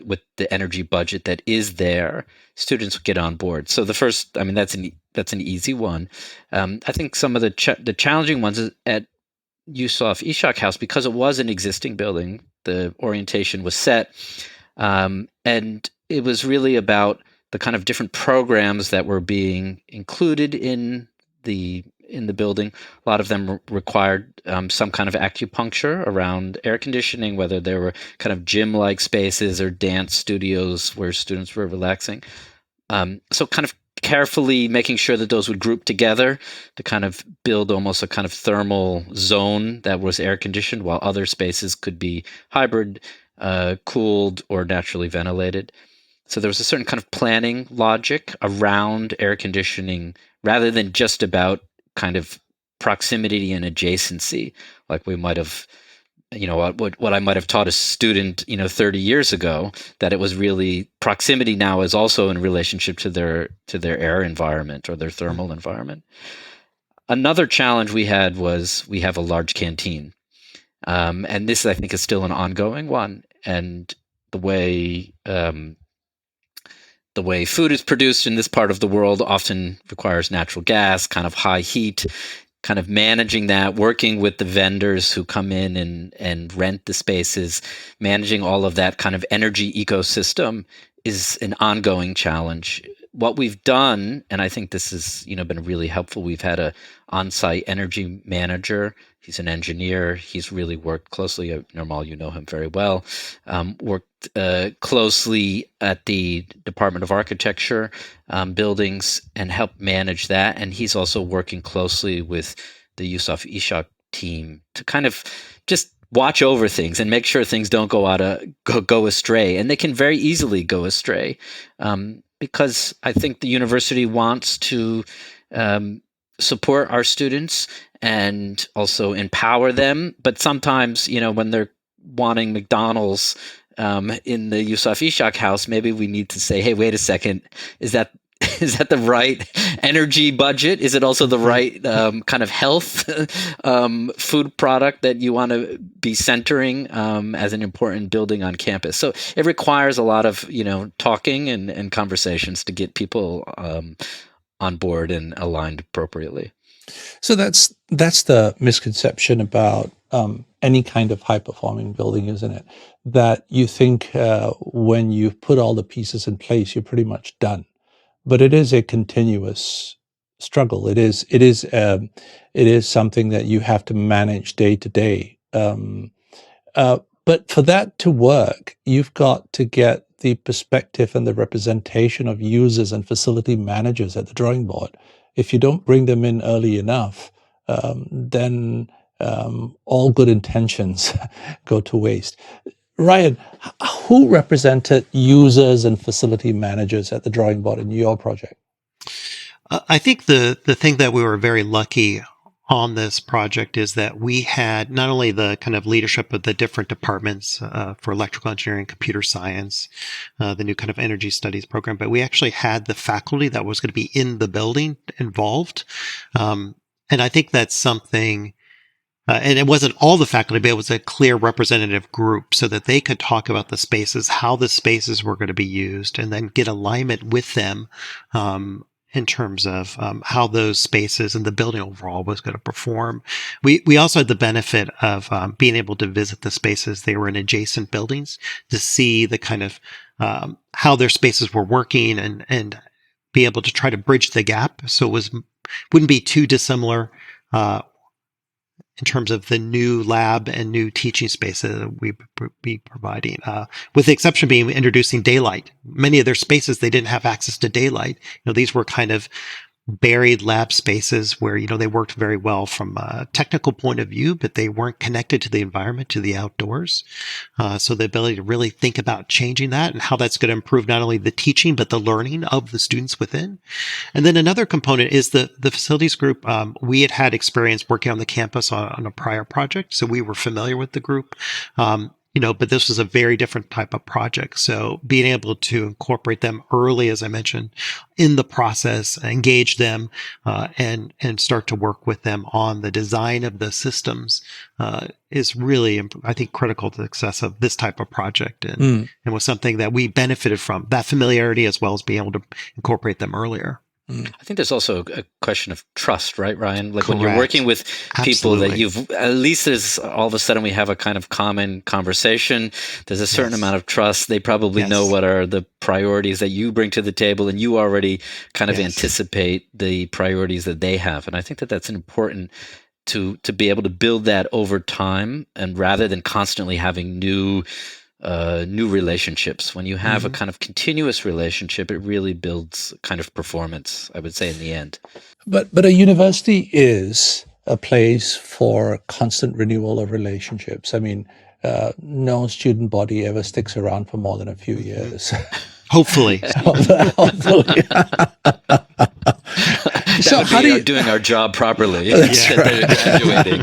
with the energy budget that is there, students get on board. So the first, that's an easy one. I think some of the challenging ones is at Yusof Ishak House, because it was an existing building, the orientation was set, and it was really about the kind of different programs that were being included in the building. A lot of them required some kind of acupuncture around air conditioning, whether there were kind of gym-like spaces or dance studios where students were relaxing. So kind of carefully making sure that those would group together to kind of build almost a kind of thermal zone that was air conditioned, while other spaces could be hybrid, cooled, or naturally ventilated. So there was a certain kind of planning logic around air conditioning rather than just about kind of proximity and adjacency, like we might have, what I might have taught a student, 30 years ago, that it was really proximity now is also in relationship to their air environment or their thermal environment. Another challenge we had was we have a large canteen. And this, I think, is still an ongoing one. And the way food is produced in this part of the world often requires natural gas, kind of high heat, kind of managing that, working with the vendors who come in and rent the spaces, managing all of that kind of energy ecosystem is an ongoing challenge. What we've done, and I think this has been really helpful, we've had a on-site energy manager. He's an engineer. He's really worked closely. Nirmal, you know him very well. Worked closely at the Department of Architecture buildings and helped manage that. And he's also working closely with the Yusof Ishak team to kind of just watch over things and make sure things don't go astray. And they can very easily go astray because I think the university wants to support our students and also empower them. But sometimes, when they're wanting McDonald's in the Yusof Ishak House, maybe we need to say, hey, wait a second, is that the right energy budget? Is it also the right kind of health food product that you want to be centering as an important building on campus? So it requires a lot of talking and conversations to get people on board and aligned appropriately. So that's the misconception about any kind of high-performing building, isn't it? That you think when you put all the pieces in place, you're pretty much done. But it is a continuous struggle. It is something that you have to manage day to day. But for that to work, you've got to get the perspective and the representation of users and facility managers at the drawing board. If you don't bring them in early enough, then all good intentions go to waste. Ryan, who represented users and facility managers at the drawing board in your project? I think the thing that we were very lucky on this project is that we had not only the kind of leadership of the different departments for electrical engineering, computer science, the new kind of energy studies program, but we actually had the faculty that was going to be in the building involved. And I think that's something, and it wasn't all the faculty, but it was a clear representative group so that they could talk about the spaces, how the spaces were going to be used, and then get alignment with them in terms of how those spaces and the building overall was going to perform. We also had the benefit of being able to visit the spaces. They were in adjacent buildings to see the kind of how their spaces were working and be able to try to bridge the gap. So it wouldn't be too dissimilar in terms of the new lab and new teaching spaces that we be providing, with the exception being introducing daylight. Many of their spaces, they didn't have access to daylight. These were kind of buried lab spaces where, they worked very well from a technical point of view, but they weren't connected to the environment, to the outdoors. So the ability to really think about changing that and how that's going to improve not only the teaching, but the learning of the students within. And then another component is the facilities group. We had experience working on the campus on a prior project, so we were familiar with the group. But this was a very different type of project. So being able to incorporate them early, as I mentioned, in the process, engage them, and start to work with them on the design of the systems is really, I think, critical to the success of this type of project, and was something that we benefited from, that familiarity as well as being able to incorporate them earlier. I think there's also a question of trust, right, Ryan? Like when you're Correct. working with people that Absolutely. at least there's all of a sudden we have a kind of common conversation. There's a certain Yes. amount of trust. They probably know Yes. what are the priorities that you bring to the table, and you already kind of Yes. anticipate the priorities that they have. And I think that that's important to be able to build that over time, and rather than constantly having new relationships. When you have a kind of continuous relationship, it really builds kind of performance, I would say, in the end. But a university is a place for constant renewal of relationships. I mean, no student body ever sticks around for more than a few years. Hopefully. Hopefully. So how do you doing our job properly? That's right. Graduating.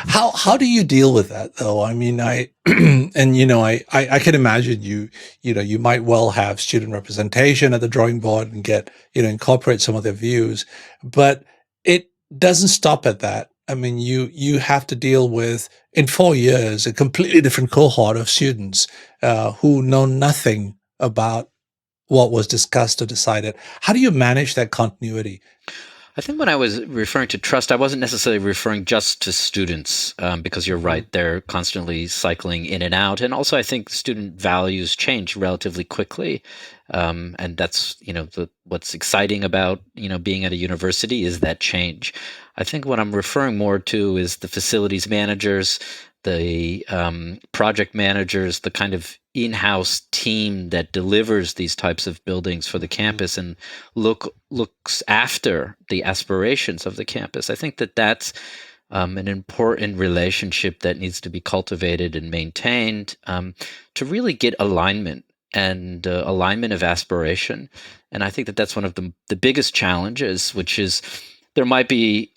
How do you deal with that though? I mean, I can imagine you might well have student representation at the drawing board and get, incorporate some of their views, but it doesn't stop at that. I mean, you have to deal with, in 4 years, a completely different cohort of students who know nothing about what was discussed or decided. How do you manage that continuity? I think when I was referring to trust, I wasn't necessarily referring just to students, because you're right, they're constantly cycling in and out. And also, I think student values change relatively quickly. And that's, what's exciting about, being at a university is that change. I think what I'm referring more to is the facilities managers, the project managers, the kind of in-house team that delivers these types of buildings for the campus and looks after the aspirations of the campus. I think that that's an important relationship that needs to be cultivated and maintained to really get alignment and alignment of aspiration. And I think that that's one of the biggest challenges, which is there might be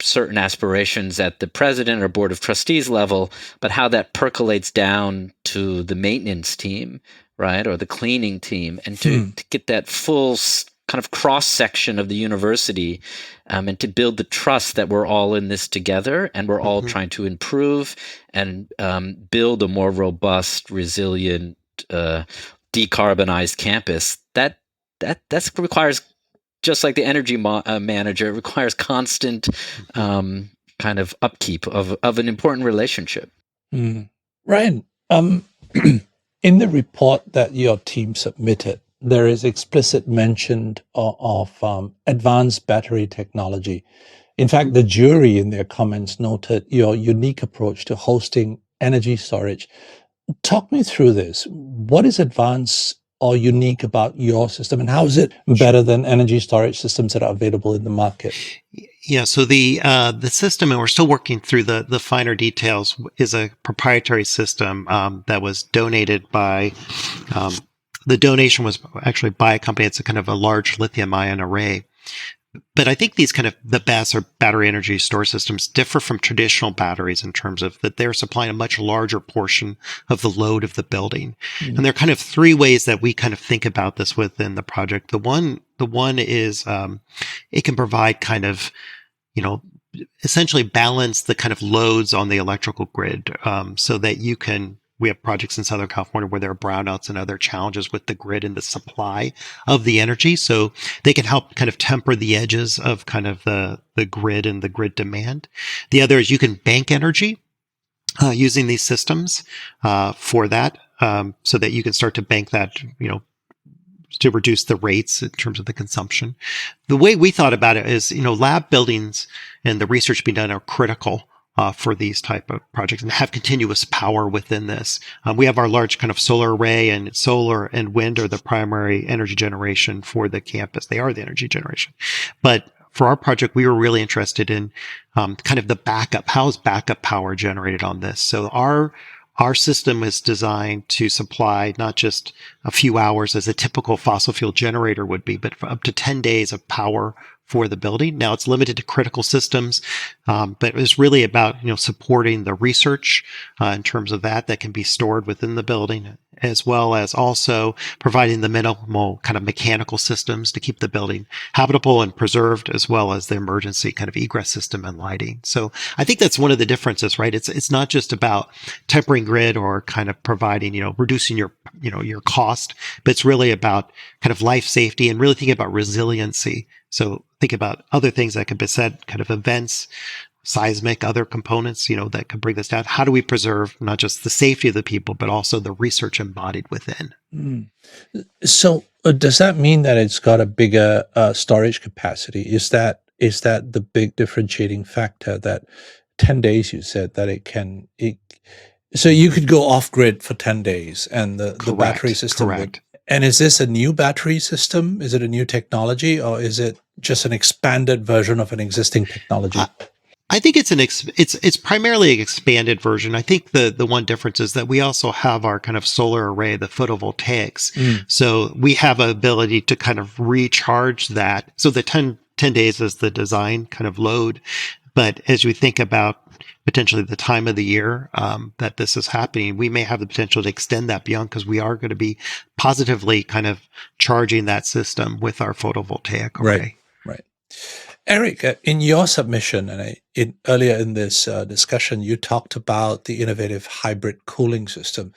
certain aspirations at the president or board of trustees level, but how that percolates down to the maintenance team, right, or the cleaning team, and to get that full kind of cross section of the university, and to build the trust that we're all in this together and we're all trying to improve and build a more robust, resilient, decarbonized campus. That requires, just like the energy manager, it requires constant kind of upkeep of an important relationship. Ryan, in the report that your team submitted, there is explicit mention of advanced battery technology. In fact, the jury in their comments noted your unique approach to hosting energy storage. Talk me through this. What is advanced or unique about your system, and how is it better than energy storage systems that are available in the market? Yeah, so the system, and we're still working through the finer details, is a proprietary system that was donated by. The donation was actually by a company. It's a kind of a large lithium-ion array. But I think these kind of the BESS or battery energy storage systems differ from traditional batteries in terms of that they're supplying a much larger portion of the load of the building. And there are kind of three ways that we kind of think about this within the project. The one is it can provide kind of, essentially balance the kind of loads on the electrical grid, so that you can. We have projects in Southern California where there are brownouts and other challenges with the grid and the supply of the energy. So they can help kind of temper the edges of kind of the grid and the grid demand. The other is you can bank energy using these systems for that, so that you can start to bank that, to reduce the rates in terms of the consumption. The way we thought about it is, lab buildings and the research being done are critical for these type of projects and have continuous power within this. We have our large kind of solar array, and solar and wind are the primary energy generation for the campus. They are the energy generation. But for our project, we were really interested in kind of the backup. How is backup power generated on this? So our system is designed to supply not just a few hours as a typical fossil fuel generator would be, but for up to 10 days of power for the building. Now it's limited to critical systems, but it was really about supporting the research in terms of that can be stored within the building, as well as also providing the minimal kind of mechanical systems to keep the building habitable and preserved, as well as the emergency kind of egress system and lighting. So I think that's one of the differences, right? It's not just about tempering grid or kind of providing, reducing your cost, but it's really about kind of life safety and really thinking about resiliency. So think about other things that could be said, kind of events, seismic, other components, that could bring this down. How do we preserve not just the safety of the people, but also the research embodied within? Mm. So does that mean that it's got a bigger storage capacity? Is that the big differentiating factor, that 10 days you said that so you could go off grid for 10 days and the battery system Correct. And is this a new battery system? Is it a new technology, or is it just an expanded version of an existing technology? I think it's primarily an expanded version. I think the one difference is that we also have our kind of solar array, the photovoltaics. So we have an ability to kind of recharge that. So the 10 days is the design kind of load. But as we think about potentially the time of the year that this is happening, we may have the potential to extend that beyond, because we are going to be positively kind of charging that system with our photovoltaic array. Right. Eric, in your submission and earlier in this discussion, you talked about the innovative hybrid cooling system.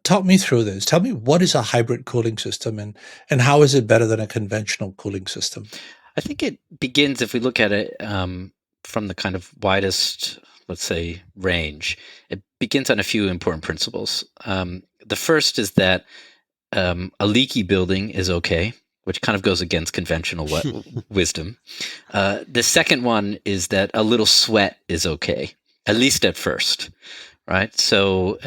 Talk me through this. Tell me, what is a hybrid cooling system, and how is it better than a conventional cooling system? I think it begins, if we look at it from the kind of widest, let's say, range, it begins on a few important principles. The first is that a leaky building is okay, which kind of goes against conventional wisdom. The second one is that a little sweat is okay, at least at first, right? So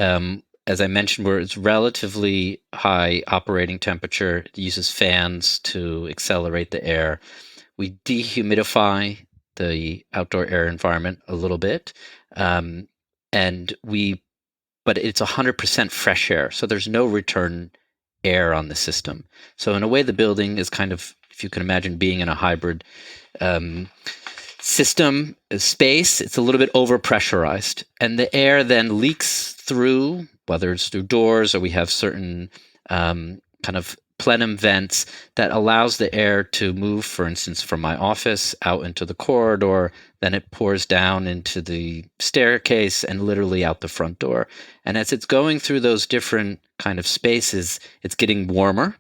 as I mentioned, where it's relatively high operating temperature, it uses fans to accelerate the air. We dehumidify the outdoor air environment a little bit, but it's 100% fresh air, so there's no return air on the system. So in a way, the building is kind of, if you can imagine being in a hybrid system space, it's a little bit overpressurized, and the air then leaks through, whether it's through doors or we have certain kind of plenum vents that allows the air to move, for instance, from my office out into the corridor, then it pours down into the staircase and literally out the front door. And as it's going through those different kind of spaces, it's getting warmer,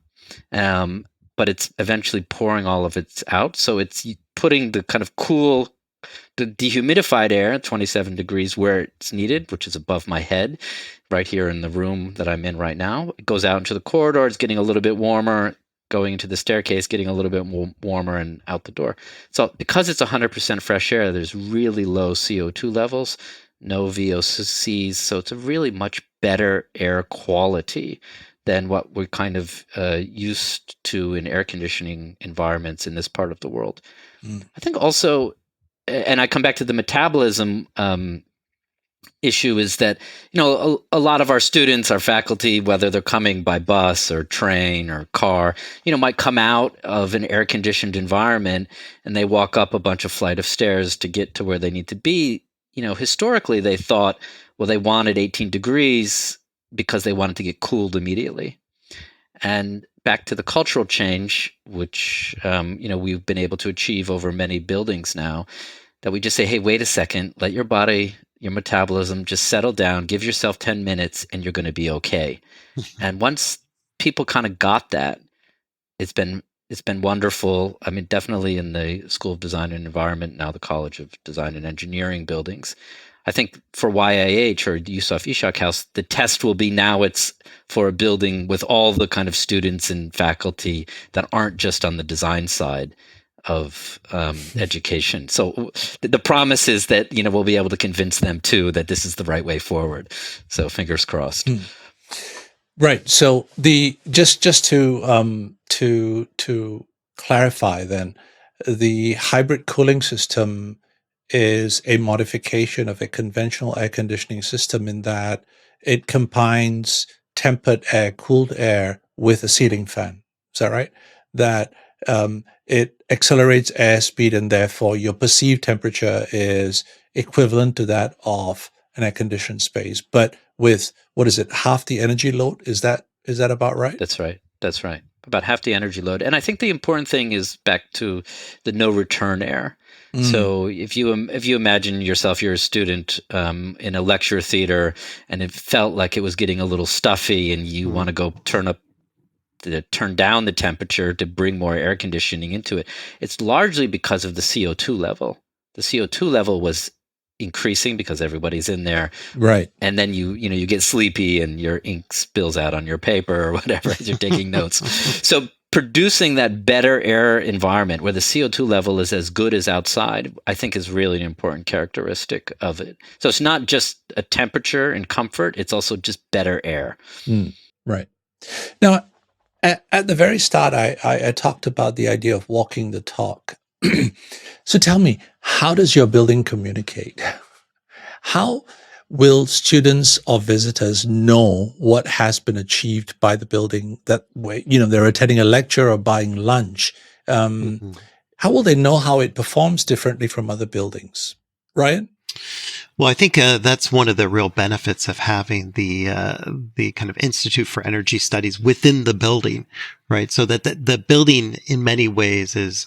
but it's eventually pouring all of it out. So it's putting the kind of cool, the dehumidified air at 27 degrees where it's needed, which is above my head, right here in the room that I'm in right now. It goes out into the corridor, it's getting a little bit warmer, going into the staircase, getting a little bit more warmer, and out the door. So because it's 100% fresh air, there's really low CO2 levels, no VOCs, so it's a really much better air quality than what we're kind of used to in air conditioning environments in this part of the world. I think also, and I come back to the metabolism issue, is that a lot of our students, our faculty, whether they're coming by bus or train or car, might come out of an air conditioned environment and they walk up a bunch of flight of stairs to get to where they need to be. Historically they thought, well, they wanted 18 degrees because they wanted to get cooled immediately. And back to the cultural change, which we've been able to achieve over many buildings now, that we just say, hey, wait a second, let your body, your metabolism just settle down, give yourself 10 minutes and you're going to be okay. And once people kind of got that, it's been wonderful. I mean, definitely in the School of Design and Environment, now the College of Design and Engineering buildings. I think for YIH or Yusof Ishak House, the test will be now it's for a building with all the kind of students and faculty that aren't just on the design side of education. So the promise is that we'll be able to convince them too that this is the right way forward. So fingers crossed. Right. So just to clarify, then, the hybrid cooling system is a modification of a conventional air conditioning system in that it combines tempered air, cooled air with a ceiling fan. Is that right? That it accelerates airspeed, and therefore your perceived temperature is equivalent to that of an air-conditioned space, but with, what is it, half the energy load? Is that about right? That's right. That's right. About half the energy load. And I think the important thing is back to the no return air. So if you imagine yourself, you're a student in a lecture theater, and it felt like it was getting a little stuffy, and you want to go turn down the temperature to bring more air conditioning into it. It's largely because of the CO2 level. The CO2 level was increasing because everybody's in there, right? And then you get sleepy and your ink spills out on your paper or whatever as you're taking notes. So producing that better air environment where the CO2 level is as good as outside, I think is really an important characteristic of it. So it's not just a temperature and comfort, it's also just better air. Right. Now, at the very start, I talked about the idea of walking the talk. So tell me, how does your building communicate? How will students or visitors know what has been achieved by the building that way? They're attending a lecture or buying lunch. How will they know how it performs differently from other buildings? Ryan? Well, I think that's one of the real benefits of having the kind of Institute for Energy Studies within the building, right? So that the building, in many ways, is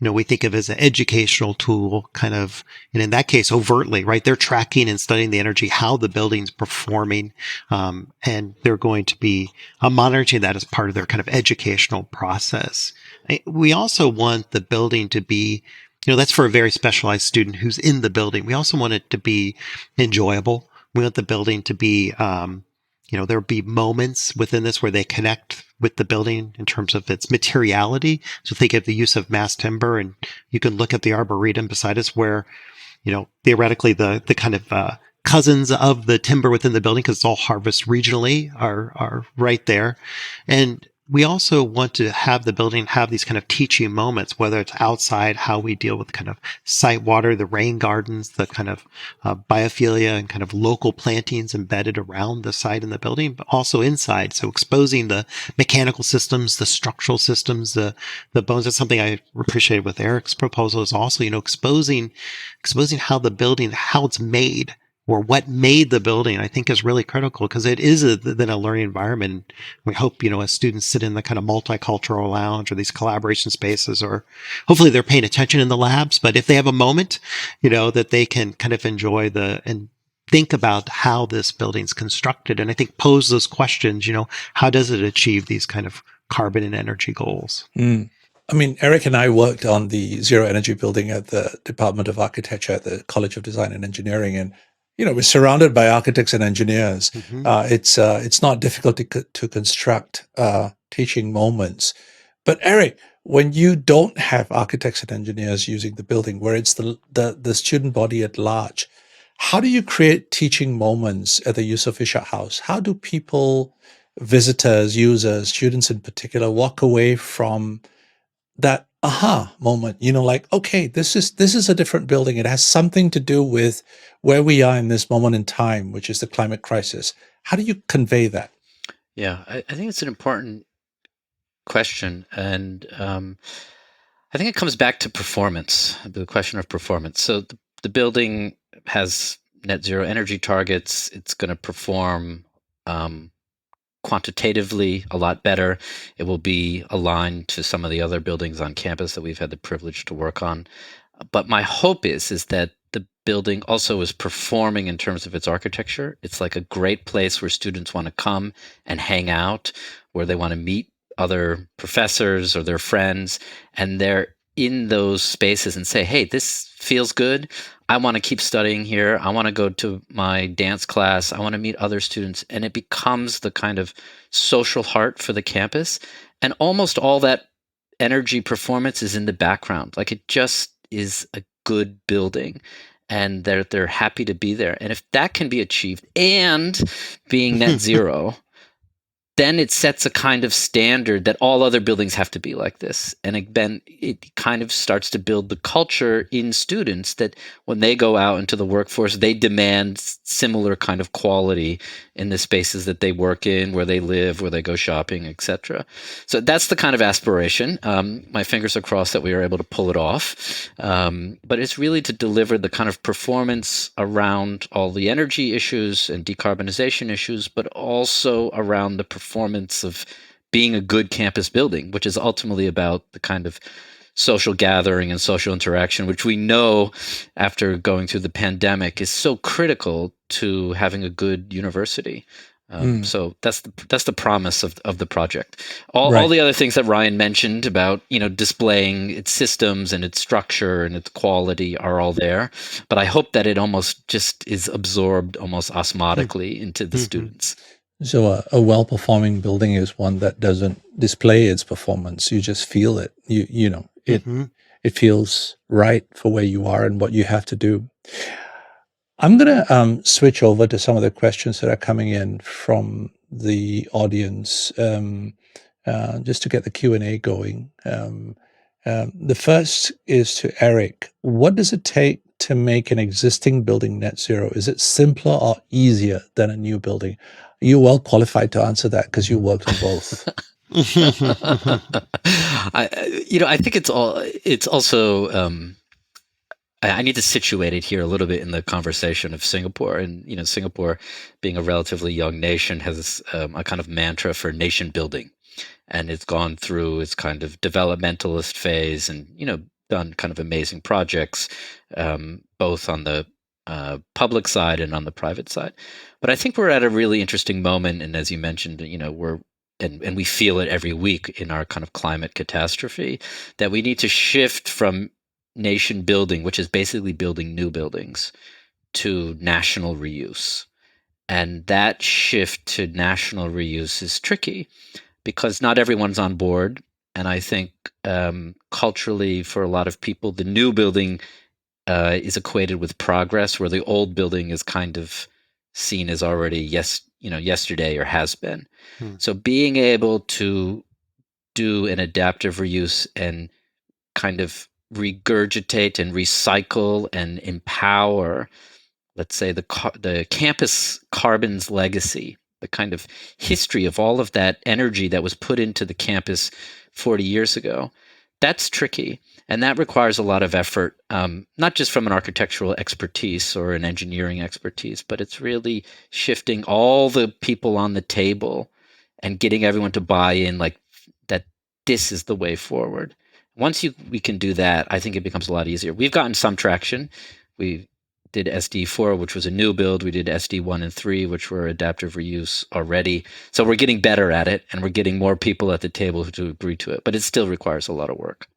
we think of as an educational tool, kind of, and in that case, overtly, right? They're tracking and studying the energy, how the building's performing, and they're going to be monitoring that as part of their kind of educational process. We also want the building to be, that's for a very specialized student who's in the building. We also want it to be enjoyable. We want the building to be, there'll be moments within this where they connect with the building in terms of its materiality. So think of the use of mass timber, and you can look at the arboretum beside us where, theoretically the kind of cousins of the timber within the building, because it's all harvested regionally, are right there. And we also want to have the building have these kind of teaching moments, whether it's outside, how we deal with kind of site water, the rain gardens, the kind of biophilia and kind of local plantings embedded around the site in the building, but also inside. So exposing the mechanical systems, the structural systems, the bones. That's something I appreciated with Eric's proposal, is also, exposing how the building, how it's made, or what made the building, I think is really critical, because it is then a learning environment. We hope, as students sit in the kind of multicultural lounge or these collaboration spaces, or hopefully they're paying attention in the labs, but if they have a moment, that they can kind of enjoy and think about how this building's constructed. And I think pose those questions, how does it achieve these kind of carbon and energy goals? I mean, Eric and I worked on the zero energy building at the Department of Architecture at the College of Design and Engineering, and we're surrounded by architects and engineers. It's not difficult to construct teaching moments. But Eric, when you don't have architects and engineers using the building, where it's the student body at large, how do you create teaching moments at the Yusof Ishak House? How do people, visitors, users, students in particular, walk away from that aha moment, like, okay, this is a different building. It has something to do with where we are in this moment in time, which is the climate crisis. How do you convey that? Yeah, I think it's an important question. And I think it comes back to performance, the question of performance. So the building has net zero energy targets. It's going to perform quantitatively a lot better. It will be aligned to some of the other buildings on campus that we've had the privilege to work on. But my hope is that the building also is performing in terms of its architecture. It's like a great place where students want to come and hang out, where they want to meet other professors or their friends, and they're in those spaces and say, hey, this feels good. I want to keep studying here. I want to go to my dance class. I want to meet other students. And it becomes the kind of social heart for the campus. And almost all that energy performance is in the background. Like, it just is a good building, and they're happy to be there. And if that can be achieved and being net zero, then it sets a kind of standard that all other buildings have to be like this. And then it kind of starts to build the culture in students that when they go out into the workforce, they demand similar kind of quality in the spaces that they work in, where they live, where they go shopping, etc. So that's the kind of aspiration. My fingers are crossed that we are able to pull it off. But it's really to deliver the kind of performance around all the energy issues and decarbonization issues, but also around the performance of being a good campus building, which is ultimately about the kind of social gathering and social interaction, which we know after going through the pandemic is so critical to having a good university. So that's the promise of the project. All the other things that Ryan mentioned about displaying its systems and its structure and its quality are all there, but I hope that it almost just is absorbed almost osmotically into the students. So a well-performing building is one that doesn't display its performance. You just feel it. It feels right for where you are and what you have to do. I'm going to switch over to some of the questions that are coming in from the audience, just to get the Q&A going. The first is to Eric. What does it take to make an existing building net zero? Is it simpler or easier than a new building? You're well qualified to answer that because you worked on both. I think it's also I need to situate it here a little bit in the conversation of Singapore. And Singapore, being a relatively young nation, has a kind of mantra for nation building, and it's gone through its kind of developmentalist phase, and done kind of amazing projects, both on the public side and on the private side. But I think we're at a really interesting moment, and as you mentioned, we're and we feel it every week in our kind of climate catastrophe, that we need to shift from nation building, which is basically building new buildings, to national reuse. And that shift to national reuse is tricky because not everyone's on board. And I think culturally, for a lot of people, the new building is equated with progress, where the old building is kind of seen as already yesterday or has been. So being able to do an adaptive reuse and kind of regurgitate and recycle and empower, let's say, the campus carbon's legacy, the kind of history of all of that energy that was put into the campus 40 years ago, that's tricky. And that requires a lot of effort, not just from an architectural expertise or an engineering expertise, but it's really shifting all the people on the table and getting everyone to buy in, like that this is the way forward. Once we can do that, I think it becomes a lot easier. We've gotten some traction. We did SD4, which was a new build. We did SD1 and 3, which were adaptive reuse already. So we're getting better at it, and we're getting more people at the table to agree to it. But it still requires a lot of work.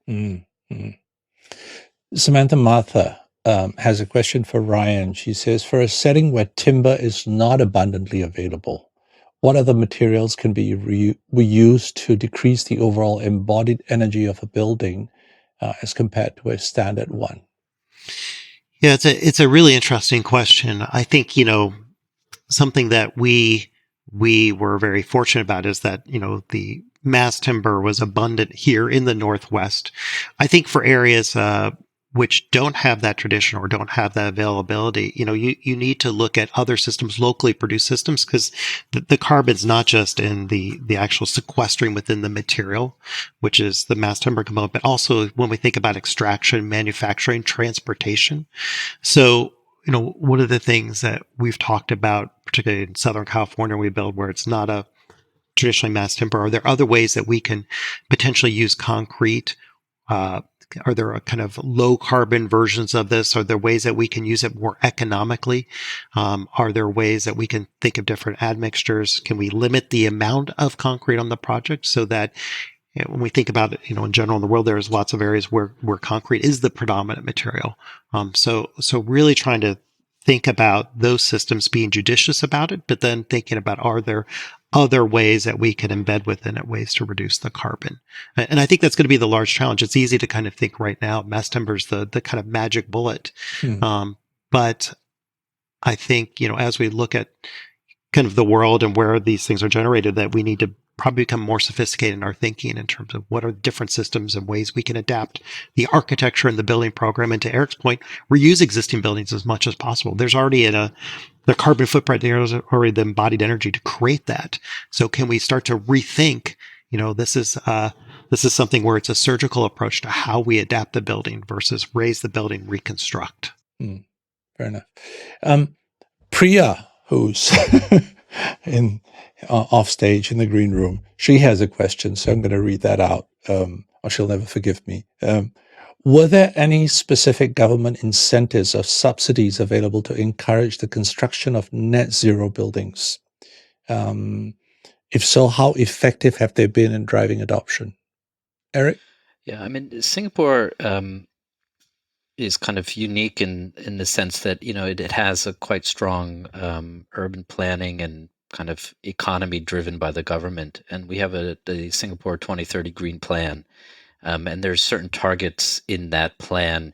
Samantha Martha has a question for Ryan. She says, for a setting where timber is not abundantly available, what other materials can be reused to decrease the overall embodied energy of a building as compared to a standard one? Yeah, it's a really interesting question. I think, something that we were very fortunate about is that, the mass timber was abundant here in the Northwest. I think for areas which don't have that tradition or don't have that availability, you need to look at other systems, locally produced systems, because the carbon's not just in the actual sequestering within the material, which is the mass timber component, but also when we think about extraction, manufacturing, transportation. So, one of the things that we've talked about, particularly in Southern California, we build where it's not a traditionally mass timber. Are there other ways that we can potentially use concrete? Are there a kind of low carbon versions of this? Are there ways that we can use it more economically? Are there ways that we can think of different admixtures? Can we limit the amount of concrete on the project so that when we think about it, in general in the world, there's lots of areas where concrete is the predominant material. So really trying to think about those systems, being judicious about it, but then thinking about, are there other ways that we can embed within it, ways to reduce the carbon? And I think that's going to be the large challenge. It's easy to kind of think right now, mass timber is the kind of magic bullet. But I think, as we look at kind of the world and where these things are generated, that we need to probably become more sophisticated in our thinking in terms of what are different systems and ways we can adapt the architecture and the building program. And to Eric's point, reuse existing buildings as much as possible. There's already the carbon footprint, there's already the embodied energy to create that. So can we start to rethink, this is something where it's a surgical approach to how we adapt the building versus raise the building, reconstruct. Fair enough. Priya, who's in off stage in the green room, she has a question, so I'm going to read that out, or she'll never forgive me. Were there any specific government incentives or subsidies available to encourage the construction of net zero buildings? If so, how effective have they been in driving adoption? Eric? Yeah, I mean, Singapore is kind of unique in the sense that, it has a quite strong urban planning and kind of economy driven by the government. And we have the Singapore 2030 Green Plan. And there's certain targets in that plan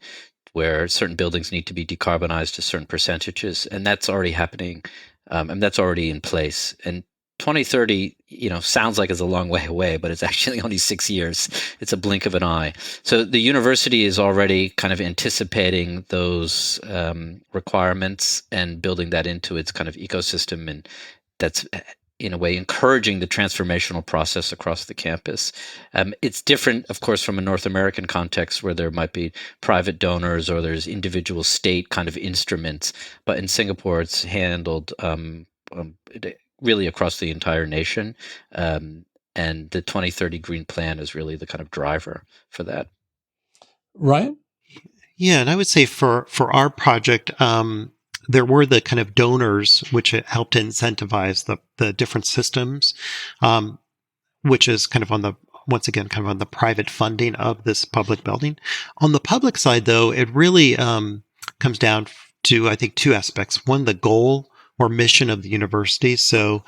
where certain buildings need to be decarbonized to certain percentages. And that's already happening. And that's already in place. And 2030, sounds like it's a long way away, but it's actually only 6 years. It's a blink of an eye. So the university is already kind of anticipating those requirements and building that into its kind of ecosystem. And that's, in a way, encouraging the transformational process across the campus. It's different, of course, from a North American context where there might be private donors or there's individual state kind of instruments. But in Singapore, it's handled really across the entire nation. And the 2030 Green Plan is really the kind of driver for that. Ryan? Yeah, and I would say for our project, there were the kind of donors which helped incentivize the different systems, which is kind of once again, kind of on the private funding of this public building. On the public side, though, it really comes down to, I think, two aspects. One, the goal or mission of the university. So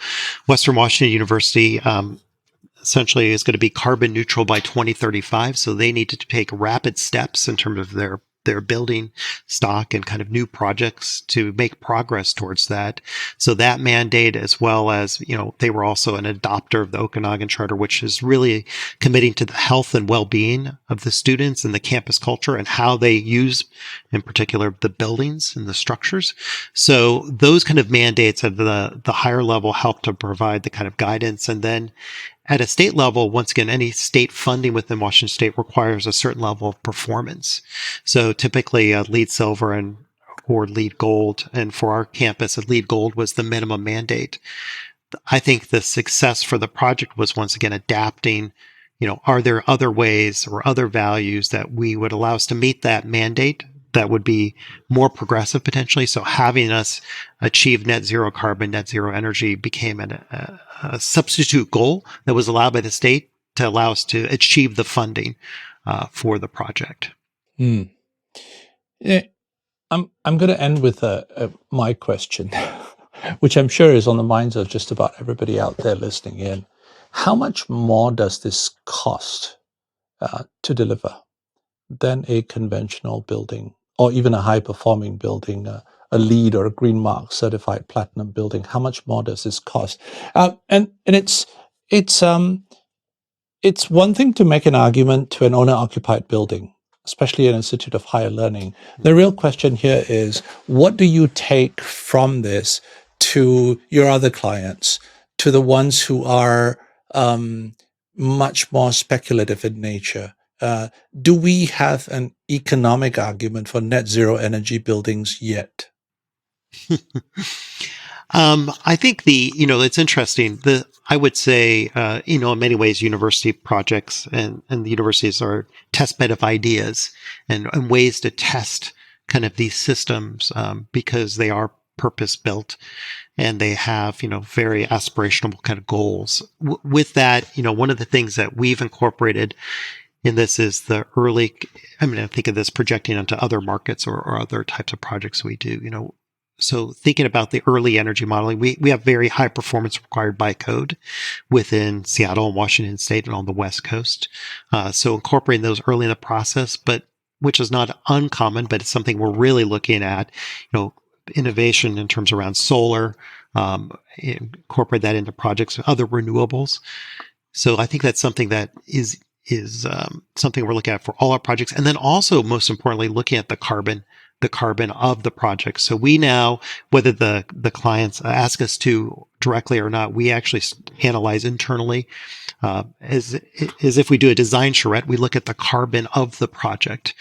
Western Washington University essentially is going to be carbon neutral by 2035. So they need to take rapid steps in terms of their building stock and kind of new projects to make progress towards that. So that mandate, as well as, they were also an adopter of the Okanagan Charter, which is really committing to the health and well-being of the students and the campus culture and how they use, in particular, the buildings and the structures. So those kind of mandates at the higher level help to provide the kind of guidance. And then at a state level, once again, any state funding within Washington State requires a certain level of performance. So typically LEED Silver or LEED Gold. And for our campus, LEED Gold was the minimum mandate. I think the success for the project was, once again, adapting, are there other ways or other values that we would allow us to meet that mandate that would be more progressive potentially? So having us achieve net zero carbon, net zero energy became a substitute goal that was allowed by the state to allow us to achieve the funding for the project. Yeah, I'm going to end with my question, which I'm sure is on the minds of just about everybody out there listening in. How much more does this cost to deliver than a conventional building, or even a high-performing building, a LEED or a Green Mark certified platinum building? How much more does this cost? And it's one thing to make an argument to an owner-occupied building, especially an institute of higher learning. The real question here is, what do you take from this to your other clients, to the ones who are much more speculative in nature? Do we have an economic argument for net zero energy buildings yet? I think it's interesting. I would say, in many ways, university projects and the universities are testbed of ideas and ways to test kind of these systems, because they are purpose built and they have, very aspirational kind of goals. With that, one of the things that we've incorporated in this is I think of this projecting onto other markets or other types of projects we do, So thinking about the early energy modeling, we have very high performance required by code within Seattle and Washington State and on the West Coast. So incorporating those early in the process, which is not uncommon, but it's something we're really looking at, innovation in terms around solar, incorporate that into projects, other renewables. So I think that's something that is something we're looking at for all our projects. And then also, most importantly, looking at the carbon of the project. So we now, whether the clients ask us to directly or not, we actually analyze internally, as if we do a design charrette, we look at the carbon of the project.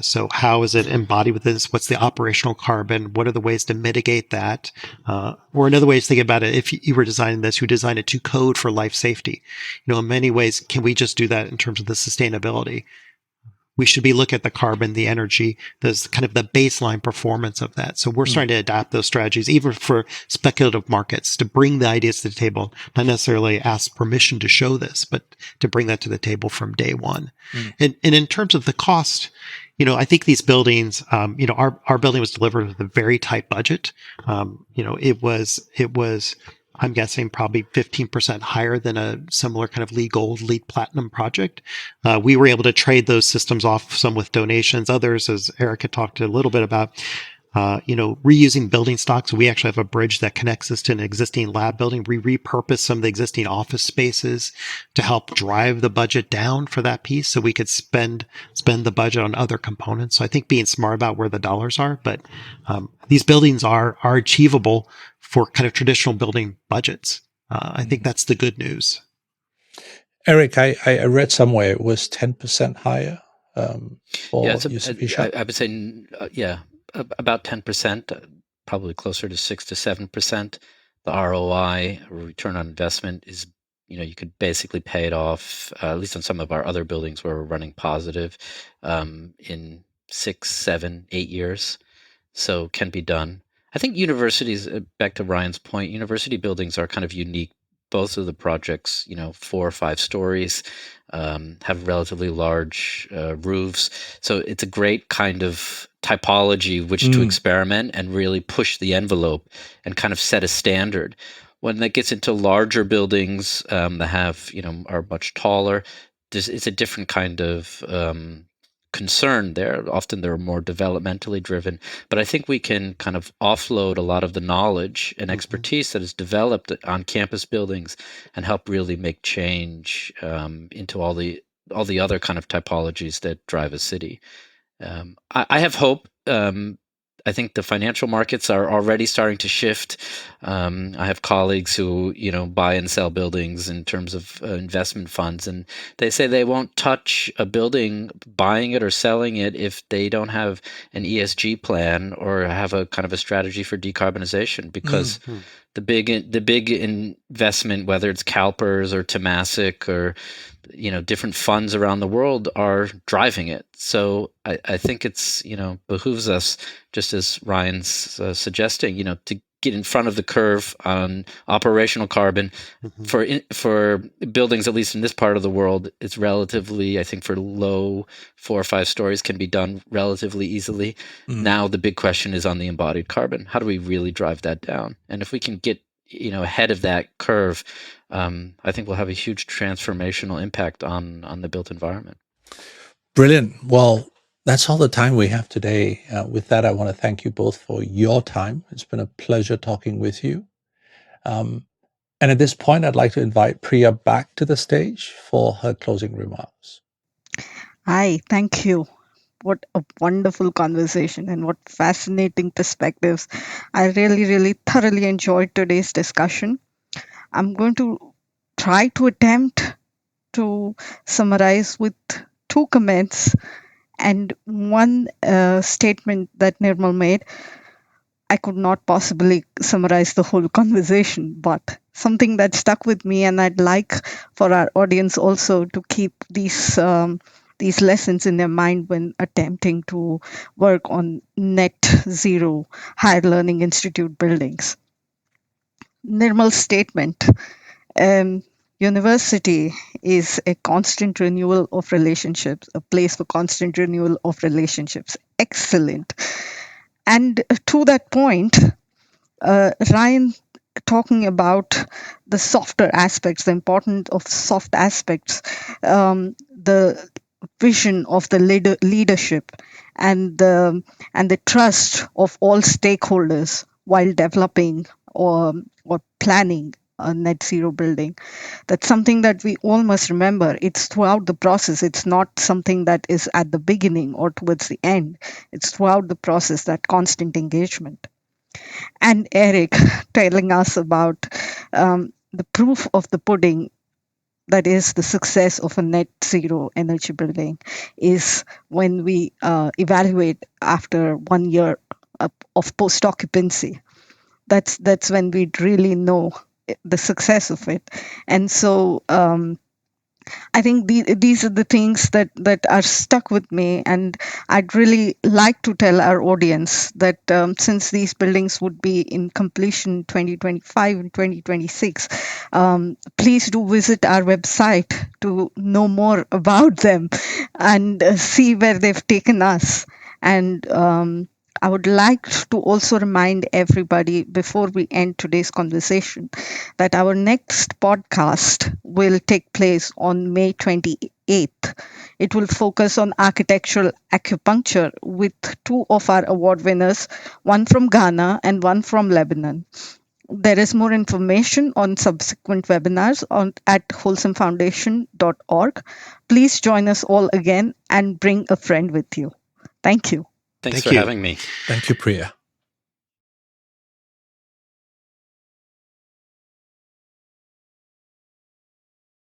So how is it embodied with this? What's the operational carbon? What are the ways to mitigate that? Or another way is thinking about it, if you were designing this, you design it to code for life safety. In many ways, can we just do that in terms of the sustainability? We should be looking at the carbon, the energy, there's kind of the baseline performance of that. So we're starting to adapt those strategies, even for speculative markets, to bring the ideas to the table, not necessarily ask permission to show this, but to bring that to the table from day one. And in terms of the cost, I think these buildings, our building was delivered with a very tight budget. It was, I'm guessing, probably 15% higher than a similar kind of LEED Gold, LEED Platinum project. We were able to trade those systems off, some with donations, others, as Erica talked a little bit about, reusing building stock. So we actually have a bridge that connects us to an existing lab building. We repurposed some of the existing office spaces to help drive the budget down for that piece, so we could spend the budget on other components. So I think being smart about where the dollars are, but these buildings are achievable for kind of traditional building budgets. I think that's the good news. Eric, I read somewhere it was 10% higher for Yusof Ishak. I would say, about 10%, probably closer to 6 to 7%. The ROI, return on investment, is, you could basically pay it off, at least on some of our other buildings where we're running positive, in 6, 7, 8 years. So can be done. I think universities, back to Ryan's point, university buildings are kind of unique. Both of the projects, 4 or 5 stories, have relatively large roofs. So it's a great kind of typology which to experiment and really push the envelope and kind of set a standard. When that gets into larger buildings that have, are much taller, it's a different kind of concern there. Often they're more developmentally driven, but I think we can kind of offload a lot of the knowledge and expertise that is developed on campus buildings and help really make change into all the other kind of typologies that drive a city. I have hope. I think the financial markets are already starting to shift. I have colleagues who, buy and sell buildings in terms of investment funds, and they say they won't touch a building, buying it or selling it, if they don't have an ESG plan or have a kind of a strategy for decarbonization, because the big investment, whether it's CalPERS or Temasek or different funds around the world, are driving it. So I think it's behooves us, just as Ryan's suggesting, to get in front of the curve on operational carbon. For buildings, at least in this part of the world, it's relatively, I think, for low 4 or 5 stories, can be done relatively easily. Now the big question is on the embodied carbon. How do we really drive that down? And if we can get ahead of that curve, I think we'll have a huge transformational impact on the built environment. Brilliant. Well, that's all the time we have today. With that, I want to thank you both for your time. It's been a pleasure talking with you. And at this point, I'd like to invite Priya back to the stage for her closing remarks. Hi, thank you. What a wonderful conversation and what fascinating perspectives. I really, really thoroughly enjoyed today's discussion. I'm going to try to attempt to summarize with 2 comments and 1 statement that Nirmal made. I could not possibly summarize the whole conversation, but something that stuck with me, and I'd like for our audience also to keep these lessons in their mind when attempting to work on net zero higher learning institute buildings. Nirmal's statement, university is a constant renewal of relationships, a place for constant renewal of relationships. Excellent. And to that point, Ryan talking about the softer aspects, the importance of soft aspects, the vision of the leadership and the trust of all stakeholders while developing or planning a net zero building. That's something that we all must remember. It's throughout the process. It's not something that is at the beginning or towards the end. It's throughout the process, that constant engagement. And Eric telling us about the proof of the pudding, that is the success of a net zero energy building, is when we evaluate after 1 year of post occupancy. That's when we really know the success of it. And so I think these are the things that are stuck with me, and I'd really like to tell our audience that since these buildings would be in completion 2025 and 2026, please do visit our website to know more about them and see where they've taken us. And I would like to also remind everybody before we end today's conversation that our next podcast will take place on May 28th. It will focus on architectural acupuncture with two of our award winners, one from Ghana and one from Lebanon. There is more information on subsequent webinars at wholesomfoundation.org. Please join us all again and bring a friend with you. Thank you. Thanks Thank for you. having me. Thank you, Priya.